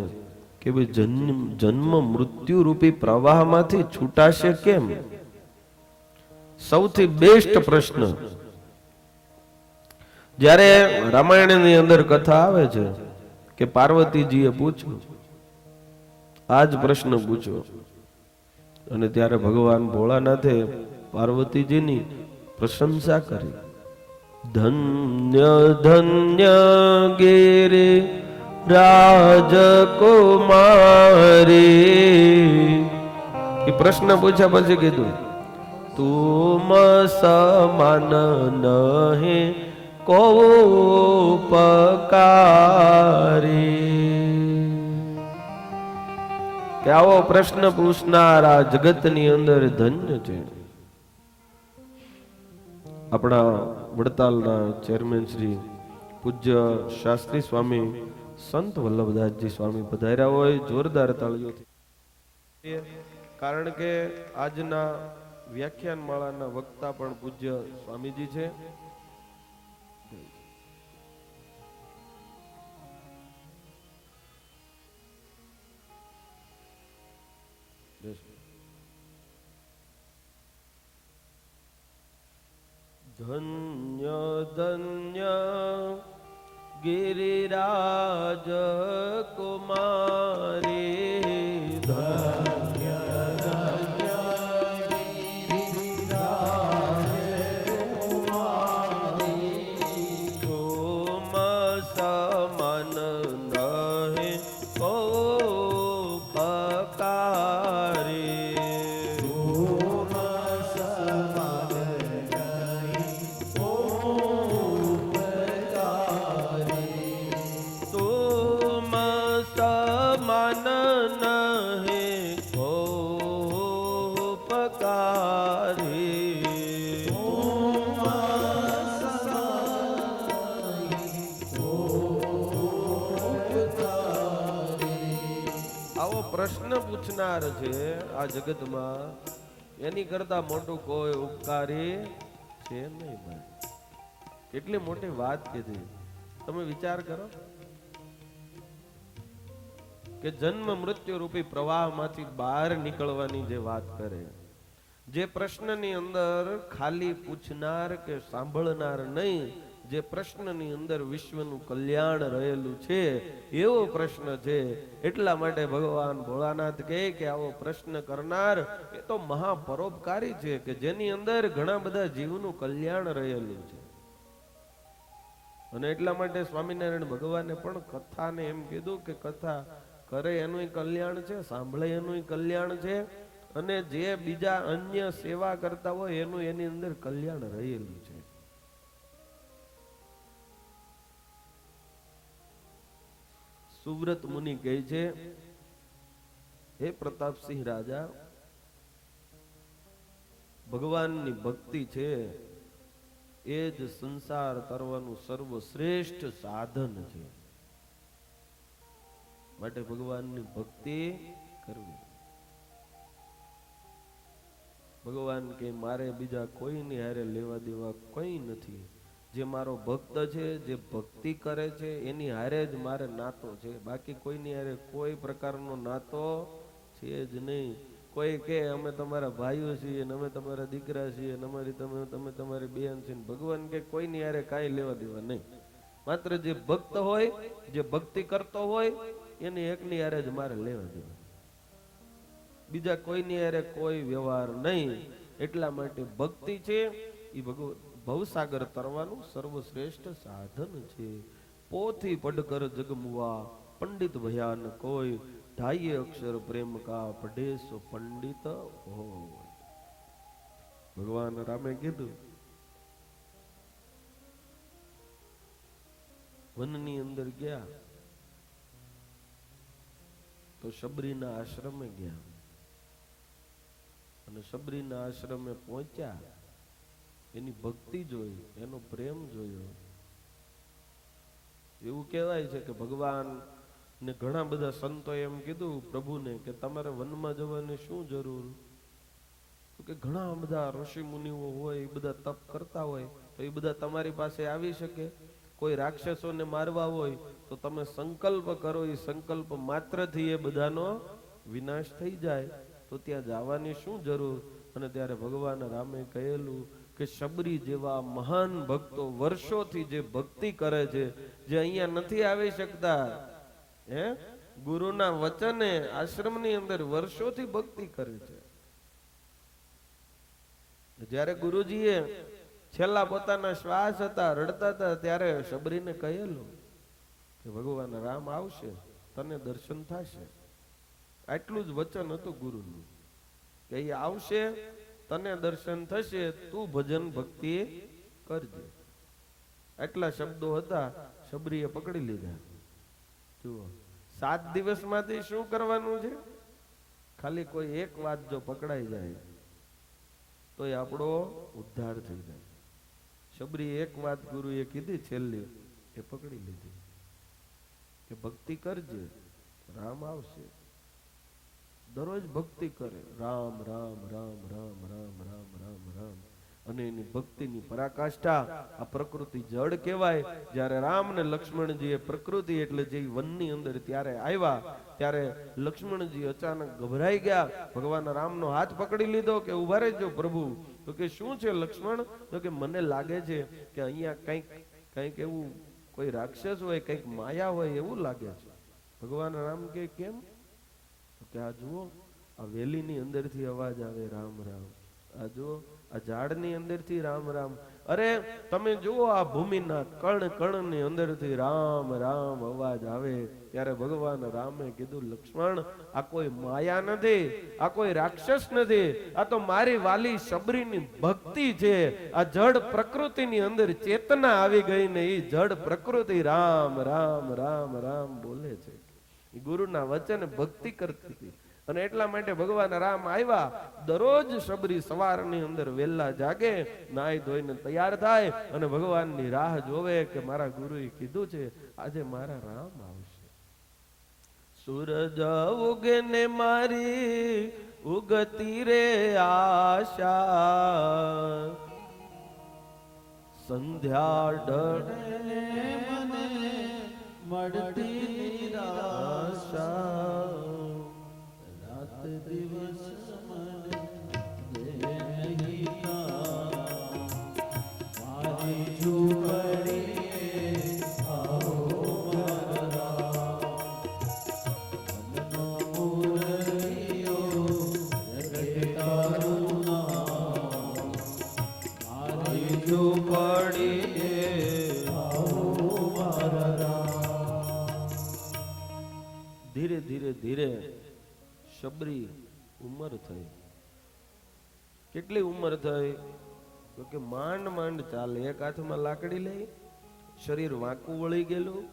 કે ભાઈ જન્મ મૃત્યુ રૂપી પ્રવાહમાંથી છૂટાશે કેમ? સૌથી બેસ્ટ પ્રશ્ન. જ્યારે રામાયણની અંદર કથા આવે છે કે પાર્વતીજીએ પૂછ્યું, આ જ પ્રશ્ન પૂછ્યો, અને ત્યારે ભગવાન ભોળાનાથે પાર્વતીજીની પ્રશંસા કરી. ધન્ય ધન્ય ગિરિ રાજકુમારી. એ પ્રશ્ન પૂછ્યા પછી કીધું, તુમ સમાન નહીં કો ઉપકારી. કે આવો પ્રશ્ન પૂછનારા જગતની અંદર ધન્ય છે. આપણા વડતાલના ચેરમેન શ્રી પૂજ્ય શાસ્ત્રી સ્વામી સંત વલ્લભદાસજી સ્વામી પધાર્યા હોય જોરદાર તાળીઓથી. કારણ કે આજના વ્યાખ્યાન માળાના વક્તા પણ પૂજ્ય સ્વામીજી છે. ધન્ય ધન્ય ગિરિરાજ કુમારી. ધન્ય ધન્ય ગિરિરાજ પૂછનાર છે આ જગતમાં એની કરતા મોટું કોઈ ઉપકારી છે નહીં ભાઈ. કેટલી મોટી વાત કીધી. તમે વિચાર કરો કે જન્મ મૃત્યુ રૂપી પ્રવાહમાંથી બહાર નીકળવાની જે વાત કરે, જે પ્રશ્નની અંદર ખાલી પૂછનાર કે સાંભળનાર નહીં, જે પ્રશ્નની અંદર વિશ્વનું કલ્યાણ રહેલું છે એવો પ્રશ્ન છે. એટલા માટે ભગવાન ભોળાનાથ કહે કે આવો પ્રશ્ન કરનાર એ તો મહાપરોપકારી છે, કે જેની અંદર ઘણા બધા જીવનું કલ્યાણ રહેલું છે. અને એટલા માટે સ્વામિનારાયણ ભગવાને પણ કથાને એમ કીધું કે કથા કરે એનું કલ્યાણ છે, સાંભળે એનું કલ્યાણ છે, અને જે બીજા અન્ય સેવા કરતા હોય એનું એની અંદર કલ્યાણ રહેલું છે. સુવ્રત મુનિ કહે છે, હે પ્રતાપસિંહ રાજા, ભગવાનની ભક્તિ છે એ જ સંસાર તરવાનું સર્વશ્રેષ્ઠ સાધન છે. માટે ભગવાનની ભક્તિ કરવી. ભગવાન કે મારે બીજા કોઈની હારે લેવા દેવા કંઈ નથી. જે મારો ભક્ત છે, જે ભક્તિ કરે છે એની હારે જ મારે નાતો છે. બાકી કોઈની હારે કોઈ પ્રકારનો નાતો છે જ નહીં. કોઈ કે અમે તમારા ભાઈઓ છીએ ને અમે તમારા દીકરા છીએ ને અમારી તમે તમારી બેન છે. ભગવાન કે કોઈની હારે કાંઈ લેવા દેવા નહીં. માત્ર જે ભક્ત હોય, જે ભક્તિ કરતો હોય એની એકની હારે જ મારે લેવા દેવા, બીજા કોઈની હારે કોઈ વ્યવહાર નહીં. એટલા માટે ભક્તિ છે એ ભવસાગર તરવાનું સર્વશ્રેષ્ઠ સાધન છે. પોથી પડકર જગમુવા પંડિત ભયાન કોઈ, ઢાઈએ અક્ષર પ્રેમ કા પઢે સો પંડિત હોય. ભગવાન રામે કીધું, વનની અંદર ગયા તો શબરીના આશ્રમે ગયા, અને શબરીના આશ્રમે પહોંચ્યા, એની ભક્તિ જોઈ, એનો પ્રેમ જોયો. એવું કહેવાય છે કે ભગવાન ને ઘણા બધા સંતો એમ કીધું પ્રભુને કે તમારે વનમાં જવાની શું જરૂર? તો કે ઘણા બધા ઋષિ મુનિઓ હોય, એ બધા તપ કરતા હોય, તો એ બધા તમારી પાસે આવી શકે. કોઈ રાક્ષસોને મારવા હોય તો તમે સંકલ્પ કરો, એ સંકલ્પ માત્રથી એ બધાનો વિનાશ થઈ જાય. તો ત્યાં જવાની શું જરૂર? અને ત્યારે ભગવાન રામે કહેલું કે શબરી જેવા મહાન ભક્તો વર્ષોથી જે ભક્તિ કરે છે, જે અહીંયા નથી આવી શકતા, ગુરુના વચને આશ્રમની અંદર વર્ષોથી ભક્તિ કરે છે. જ્યારે ગુરુજીએ છેલ્લા પોતાના શ્વાસ હતા, રડતા હતા, ત્યારે શબરીને કહેલું કે ભગવાન રામ આવશે, તને દર્શન થશે. આટલું જ વચન હતું ગુરુનું કે એ આવશે, તને દર્શન થશે, તું ભજન ભક્તિ કરજે. આટલા શબ્દો હતા, શબરીએ પકડી લીધા. જુઓ, 7 દિવસમાંથી શું કરવાનું છે? ખાલી કોઈ એક વાત જો પકડાઈ જાય તો એ આપણો ઉદ્ધાર થઈ જાય. શબરી એક વાત ગુરુએ કીધી છેલ્લી, એ પકડી લીધી કે ભક્તિ કરજે, રામ આવશે. દરરોજ ભક્તિ કરે, રામ રામ રામ રામ રામ રામ રામ રામ. અને એની ભક્તિની પરાકાષ્ઠા આ પ્રકૃતિ જળ કહેવાય. જ્યારે રામ ને લક્ષ્મણજી એ પ્રકૃતિ એટલે જે વનની અંદર ત્યારે આવ્યા, ત્યારે લક્ષ્મણજી અચાનક ગભરાઈ ગયા. ભગવાન રામનો હાથ પકડી લીધો કે ઉભા રહેજો પ્રભુ. તો કે શું છે લક્ષ્મણ? તો કે મને લાગે છે કે અહીંયા કંઈક એવું કોઈ રાક્ષસ હોય, કંઈક માયા હોય એવું લાગે છે. ભગવાન રામ કે કેમ? તો કે આ જુઓ, આ વેલીની અંદરથી અવાજ આવે રામ રામ. આ જુઓ, આ ઝાડની અંદરથી રામ રામ. અરે તમે જુઓ, આ ભૂમિના કણ કણની અંદરથી રામ રામ અવાજ આવે. ત્યારે ભગવાન રામે કીધું, લક્ષ્મણ, આ કોઈ માયા નથી, આ કોઈ રાક્ષસ નથી, આ તો મારી વાલી શબરીની ભક્તિ છે. આ જડ પ્રકૃતિની અંદર ચેતના આવી ગઈ ને એ જડ પ્રકૃતિ રામ રામ રામ રામ બોલે છે. એ ગુરુના વચન ભક્તિ કરતી હતી. અને એટલા માટે ભગવાન રામ આવ્યા. દરરોજ શબરી સવારની અંદર વહેલા જાગે, નાઈ ધોઈને તૈયાર થાય અને ભગવાનની રાહ જોવે કે મારા ગુરુએ કીધું છે આજે મારા રામ આવશે. સૂરજ ઉગે ને મારી ઉગતી રે આશા, સંધ્યા ઢળે મને મળતી નિરાશા, રાત દિવસ મને દે નહીં કામ, મારી ઝૂંપડીએ આવો મારા રામ, મનનો મુરલીયો જગત તારું નામ, મારી ઝૂંપડીએ આવો મારા રામ. ધીરે ધીરે ધીરે શબરી ઉંમર થઈ. કેટલી ઉંમર થઈ? તો કે માંડ માંડ ચાલે. એક હાથમાં લાકડી લઈ, શરીર વાંકું વળી ગયેલું,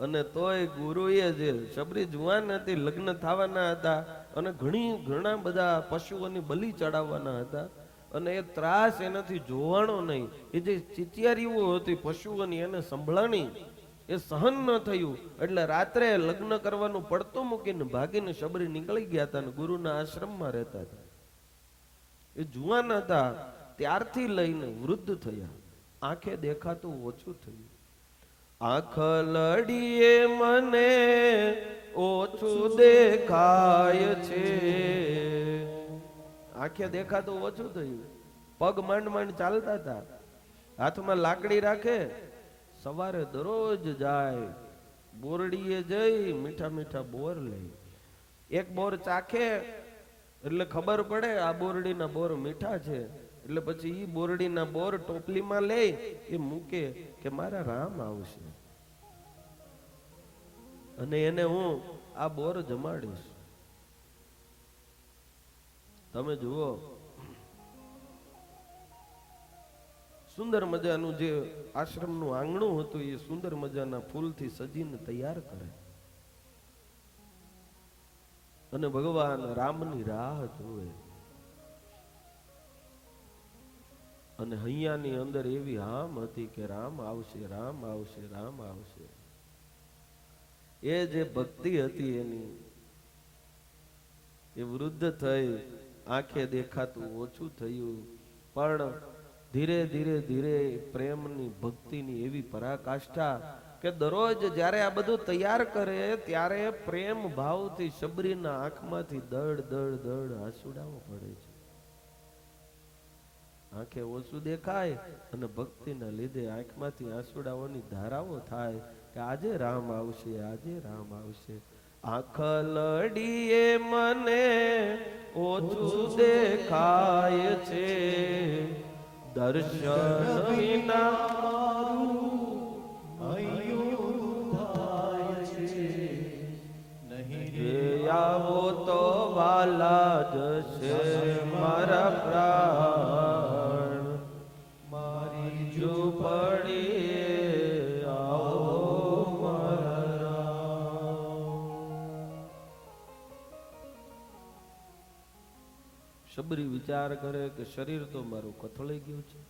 અને તોય ગુરુએ જે શબરી જુવાન હતી, લગ્ન થવાના હતા, અને ઘણા બધા પશુઓની બલિ ચડાવવાના હતા, અને એ ત્રાસ એનાથી જોવાનો નહીં. એ જે ચિચિયારીઓ હતી પશુઓની એને સંભળાણી, એ સહન ન થયું. એટલે રાત્રે લગ્ન કરવાનું પડતું મૂકીને ભાગીને શબરી નીકળી ગયા હતા, અને ગુરુના આશ્રમમાં રહેતા હતા. એ જુવાન હતા ત્યારથી લઈને વૃદ્ધ થયા. આંખે દેખાતું ઓછું થયું. આંખ લડીએ મને ઓછું દેખાય છે. આંખે દેખાતું ઓછું થયું. પગ માંડ માંડ ચાલતા હતા. હાથમાં લાકડી રાખે, સવારે દરરોજ જાય, બોરડીએ જઈ મીઠા મીઠા બોર લે. એક બોર ચાખે એટલે ખબર પડે આ બોરડીના બોર મીઠા છે, એટલે પછી ઈ બોરડીના બોર ટોપલીમાં લે, એ મૂકે કે મારા રામ આવશે અને એને હું આ બોર જમાડીશ. તમે જુઓ, સુંદર મજાનું જે આશ્રમનું આંગણું હતું એ સુંદર મજાના ફૂલથી સજીને તૈયાર કરે, અને ભગવાન રામની રાહ જોવે. અને હૈયાની અંદર એવી હામ હતી કે રામ આવશે, રામ આવશે, રામ આવશે. એ જે ભક્તિ હતી એની, એ વૃદ્ધ થઈ, આંખે દેખાતું ઓછું થયું, પણ ધીરે ધીરે ધીરે પ્રેમની ભક્તિની એવી પરાકાષ્ઠા કે દરરોજ જ્યારે આ બધું તૈયાર કરે ત્યારે પ્રેમ ભાવથી શબરીના આંખમાંથી દડ દડ દડ આંસુડાઓ પડે છે. આંખે ઓછું દેખાય અને ભક્તિના લીધે આંખમાંથી આંસુડાઓની ધારાઓ થાય કે આજે રામ આવશે, આજે રામ આવશે. આંખ લડીએ મને ઓછું દેખાય છે, દર્શન વિના આવો તો વાલા જશે મારા પ્રાણ, મારી ઝૂંપડીએ આવો મારા રામ. શબરી વિચાર કરે કે શરીર તો મારું કથળી ગયું છે,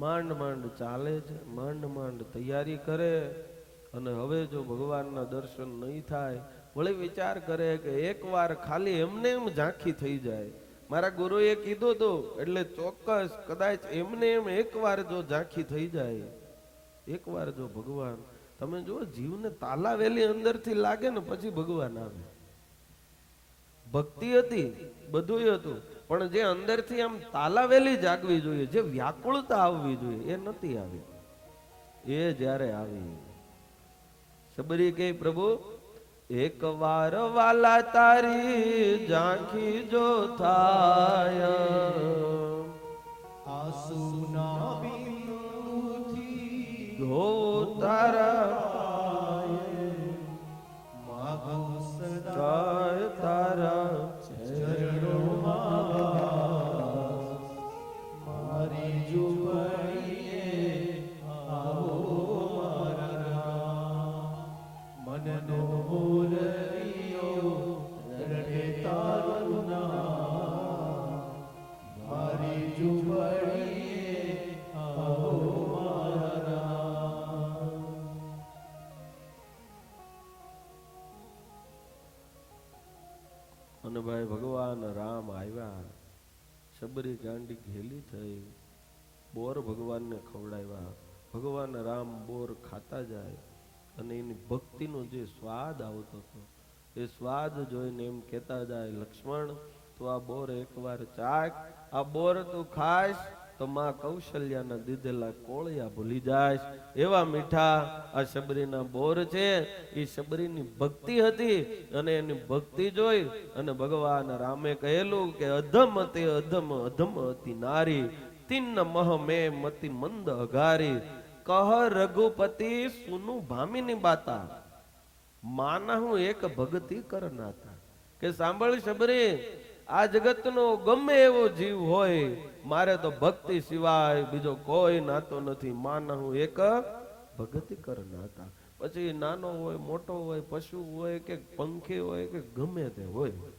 માંડ માંડ ચાલે છે, માંડ માંડ તૈયારી કરે, અને હવે જો ભગવાનના દર્શન નહીં થાય, વળી વિચાર કરે કે એકવાર ખાલી એમને એમ ઝાંખી થઈ જાય. મારા ગુરુએ કીધું હતું એટલે ચોક્કસ કદાચ એમને એમ એકવાર જો ઝાંખી થઈ જાય, એકવાર જો ભગવાન, તમે જુઓ જીવને તાલાવેલી અંદરથી લાગે ને પછી ભગવાન આવે. ભક્તિ હતી, બધું હતું, પણ જે અંદરથી આમ તાલાવેલી જાગવી જોઈએ, જે વ્યાકુળતા આવવી જોઈએ, એ નથી આવી. એ જ્યારે આવી, શબરી કહે પ્રભુ એક વાર વાલા તારી ઝાંખી જો થાય, આંસુના બિંદુથી ધો તારા માગો સદા ચાય તારા ચરણોમાં, મારી ઝૂંપડીએ આવો મારા રામ, મનનો મુરલીયો રડે તારું નામ, મારી ઝૂંપડીએ આવો મારા રામ. ભાઈ ભગવાન રામ આવ્યા, શબરી ગાંડી ઘેલી થઈ, બોર ભગવાનને ખવડાવ્યા. ભગવાન રામ બોર ખાતા જાય અને એની ભક્તિનો જે સ્વાદ આવતો હતો એ સ્વાદ જોઈને એમ કહેતા જાય, લક્ષ્મણ તું આ બોર એકવાર ચાખ, આ બોર તું ખાઈશ તો માં કૌશલ્યાના દીધેલા કોળિયા ભૂલી જાયશ. એવા મીઠા આ શબરીના બોર છે. એ શબરીની ભક્તિ હતી અને એની ભક્તિ જોઈ અને ભગવાન રામે કહેલું કે અધમ તે અધમ અધમ હતી નારી, તિન્ન મહ મે મતિ મંદ અઘારી, કહ રઘુપતિ સુનું ભામિની બાતા, માના હું એક ભક્તિ કરનાતા. કે સાંભળ શબરી, આ જગતનો ગમે એવો જીવ હોય, મારે તો ભક્તિ સિવાય બીજો કોઈ નાતો નથી. માના હું એક ભક્તિ કરનાતા. પછી નાનો હોય, મોટો હોય, પશુ હોય કે પંખી હોય કે ગમે તે હોય,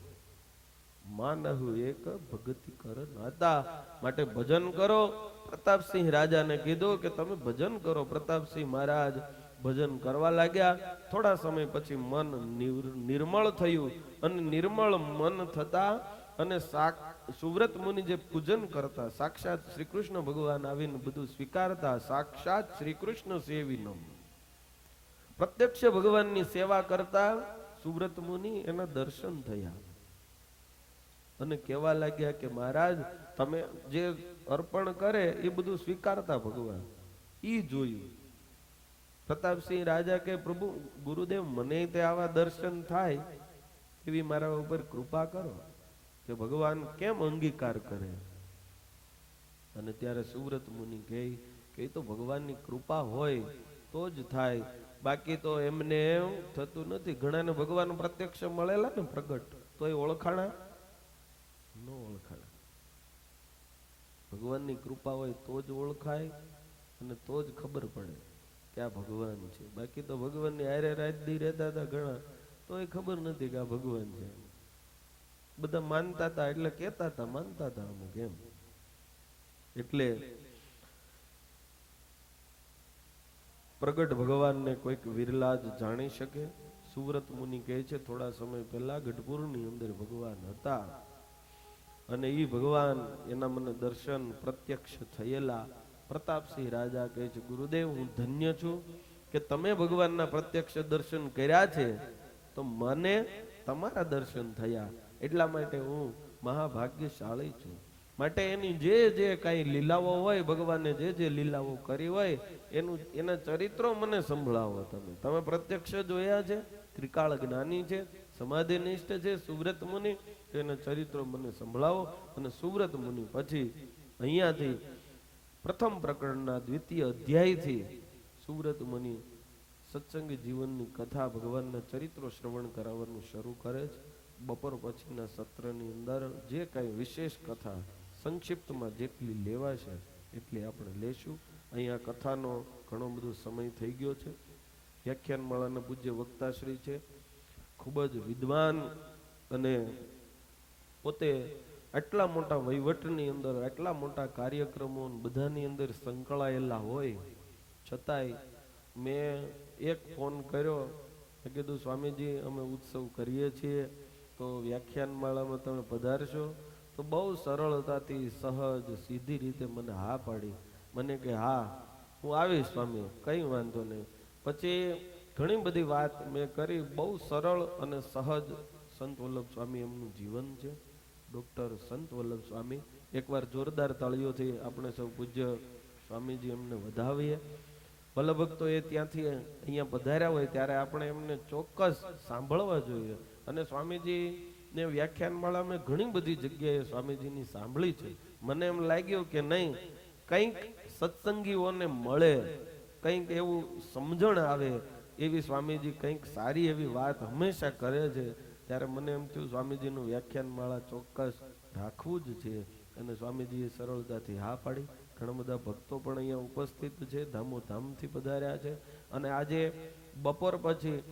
માનહુ એક ભક્તિ કરનાતા. માટે ભજન કરો. પ્રતાપસિંહ રાજાને કીધું કે તમે ભજન કરો. પ્રતાપસિંહ મહારાજ ભજન કરવા લાગ્યા. થોડા સમય પછી મન નિર્મળ થયું અને નિર્મળ મન થતા અને સુવ્રત મુનિ જે પૂજન કરતા, સાક્ષાત શ્રી કૃષ્ણ ભગવાન આવીને બધું સ્વીકારતા, સાક્ષાત શ્રી કૃષ્ણ સેવીનો પ્રત્યક્ષ ભગવાનની સેવા કરતા સુવ્રત મુનિ એના દર્શન થયા અને કહેવા લાગ્યા કે મહારાજ તમે જે અર્પણ કરે એ બધું સ્વીકારતા ભગવાન. ઈ જોયું. પ્રતાપસિંહ રાજા કે પ્રભુ ગુરુદેવ મને તે આવા દર્શન થાય એવી મારા ઉપર કૃપા કરો કે ભગવાન કેમ અંગીકાર કરે. અને ત્યારે સુવ્રત મુનિ કહે કે તો ભગવાનની કૃપા હોય તો જ થાય, બાકી તો એમને એમ થતું નથી. ઘણાને ભગવાન પ્રત્યક્ષ મળેલા ને પ્રગટ, તો એ ઓળખાણા ન ઓળખાણા. ભગવાનની કૃપા હોય તો જ ઓળખાય અને તો જ ખબર પડે કે આ ભગવાન છે. બાકી તો ભગવાનની હારે રાત દી રહેતા હતા ઘણા, તો એ ખબર નથી કે આ ભગવાન છે. બધા માનતા હતા એટલે કહેતા હતા, માનતા હતા અમુક એમ. એટલે પ્રગટ ભગવાનને કોઈક વિરલા જ જાણી શકે. સુવ્રત મુનિ કહે છે થોડા સમય પહેલા ગઢપુરની અંદર ભગવાન હતા અને ઈ ભગવાન એના મને દર્શન પ્રત્યક્ષ થયેલા. પ્રતાપસિંહ રાજા કહે છે ગુરુદેવ હું ધન્ય છું કે તમે ભગવાનના પ્રત્યક્ષ દર્શન કર્યા છે, તો મને તમારા દર્શન થયા, એટલા માટે હું મહાભાગ્યશાળી છું. માટે એની જે કઈ લીલાઓ હોય, ભગવાને જે લીલાઓ કરી હોય એના ચરિત્રો મને સંભળાવો. તમે પ્રત્યક્ષ જોયા છે, ત્રિકાળ જ્ઞાની છે, સમાધિનિષ્ઠ છે સુવ્રત મુનિ, એના ચરિત્રો મને સંભળાવો. અને સુવ્રત મુનિ પછી અહીંયાથી પ્રથમ પ્રકરણના દ્વિતીય અધ્યાયથી સુવ્રત મુનિ સત્સંગી જીવનની કથા, ભગવાનના ચરિત્રો શ્રવણ કરાવવાનું શરૂ કરે છે. બપોર પછીના સત્રની અંદર જે કાંઈ વિશેષ કથા સંક્ષિપ્તમાં જેટલી લેવાશે એટલી આપણે લેશું. અહીંયા કથાનો ઘણો બધો સમય થઈ ગયો છે. વ્યાખ્યાનમાળાના પૂજ્ય વક્તાશ્રી છે, ખૂબ જ વિદ્વાન અને પોતે આટલા મોટા વહીવટની અંદર આટલા મોટા કાર્યક્રમો બધાની અંદર સંકળાયેલા હોય છતાંય મેં એક ફોન કર્યો, મેં કીધું સ્વામીજી અમે ઉત્સવ કરીએ છીએ તો વ્યાખ્યાનમાળામાં તમે પધારશો? તો બહુ સરળતાથી સહજ સીધી રીતે મને હા પાડી. મને કે હા હું આવીશ સ્વામી, કંઈ વાંધો નહીં. પછી ઘણી બધી વાત મેં કરી, બહુ સરળ અને સહજ. સંત વલ્લભ સ્વામી એમનું જીવન છે, ડૉક્ટર સંત વલ્લભ સ્વામી. એકવાર જોરદાર તાળીઓથી આપણે સૌ પૂજ્ય સ્વામીજી એમને વધાવીએ. વલ્લભ ભક્તો એ ત્યાંથી અહીંયા પધાર્યા હોય ત્યારે આપણે એમને ચોક્કસ સાંભળવા જોઈએ. અને સ્વામીજી ને વ્યાખ્યાનમાળા મેં ઘણી બધી જગ્યાએ સ્વામીજીની સાંભળી છે. મને એમ લાગ્યું કે નહીં, કંઈક સત્સંગીઓને મળે, કંઈક એવું સમજણ આવે એવી સ્વામીજી કંઈક સારી એવી વાત હંમેશા કરે છે. ત્યારે મને એમ થયું સ્વામીજીનું વ્યાખ્યાનમાળા ચોક્કસ રાખવું જ છે. અને સ્વામીજીએ સરળતાથી હા પાડી. ઘણા બધા ભક્તો પણ અહીંયા ઉપસ્થિત છે, ધામોધામથી પધાર્યા છે. અને આજે બપોર પછી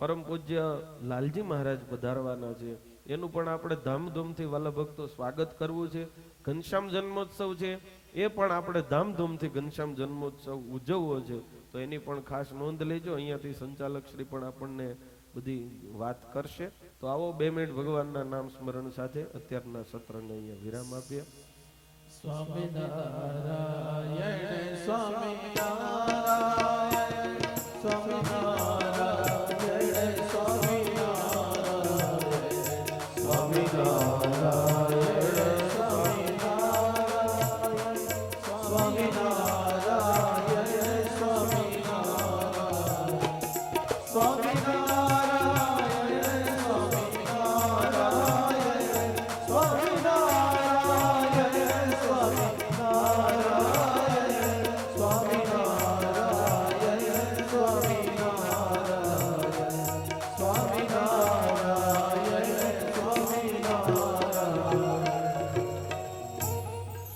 પરમ પૂજ્ય લાલજી મહારાજ પધારવાના છે, એનું પણ આપણે ધામધૂમથી વાલા ભક્તો સ્વાગત કરવું છે. ઘનશ્યામ જન્મોત્સવ છે, એ પણ આપણે ધામધૂમથી ઘનશ્યામ જન્મોત્સવ ઉજવવો છે. તો એની પણ ખાસ નોંધ લેજો. અહીંયાથી સંચાલક શ્રી પણ આપણને બધી વાત કરશે. તો આવો 2 મિનિટ ભગવાનના નામ સ્મરણ સાથે અત્યારના સત્રને અહીંયા વિરામ આપીએ. સ્વામિનારાયણ સ્વામિનારાયણ સ્વામિનારાયણ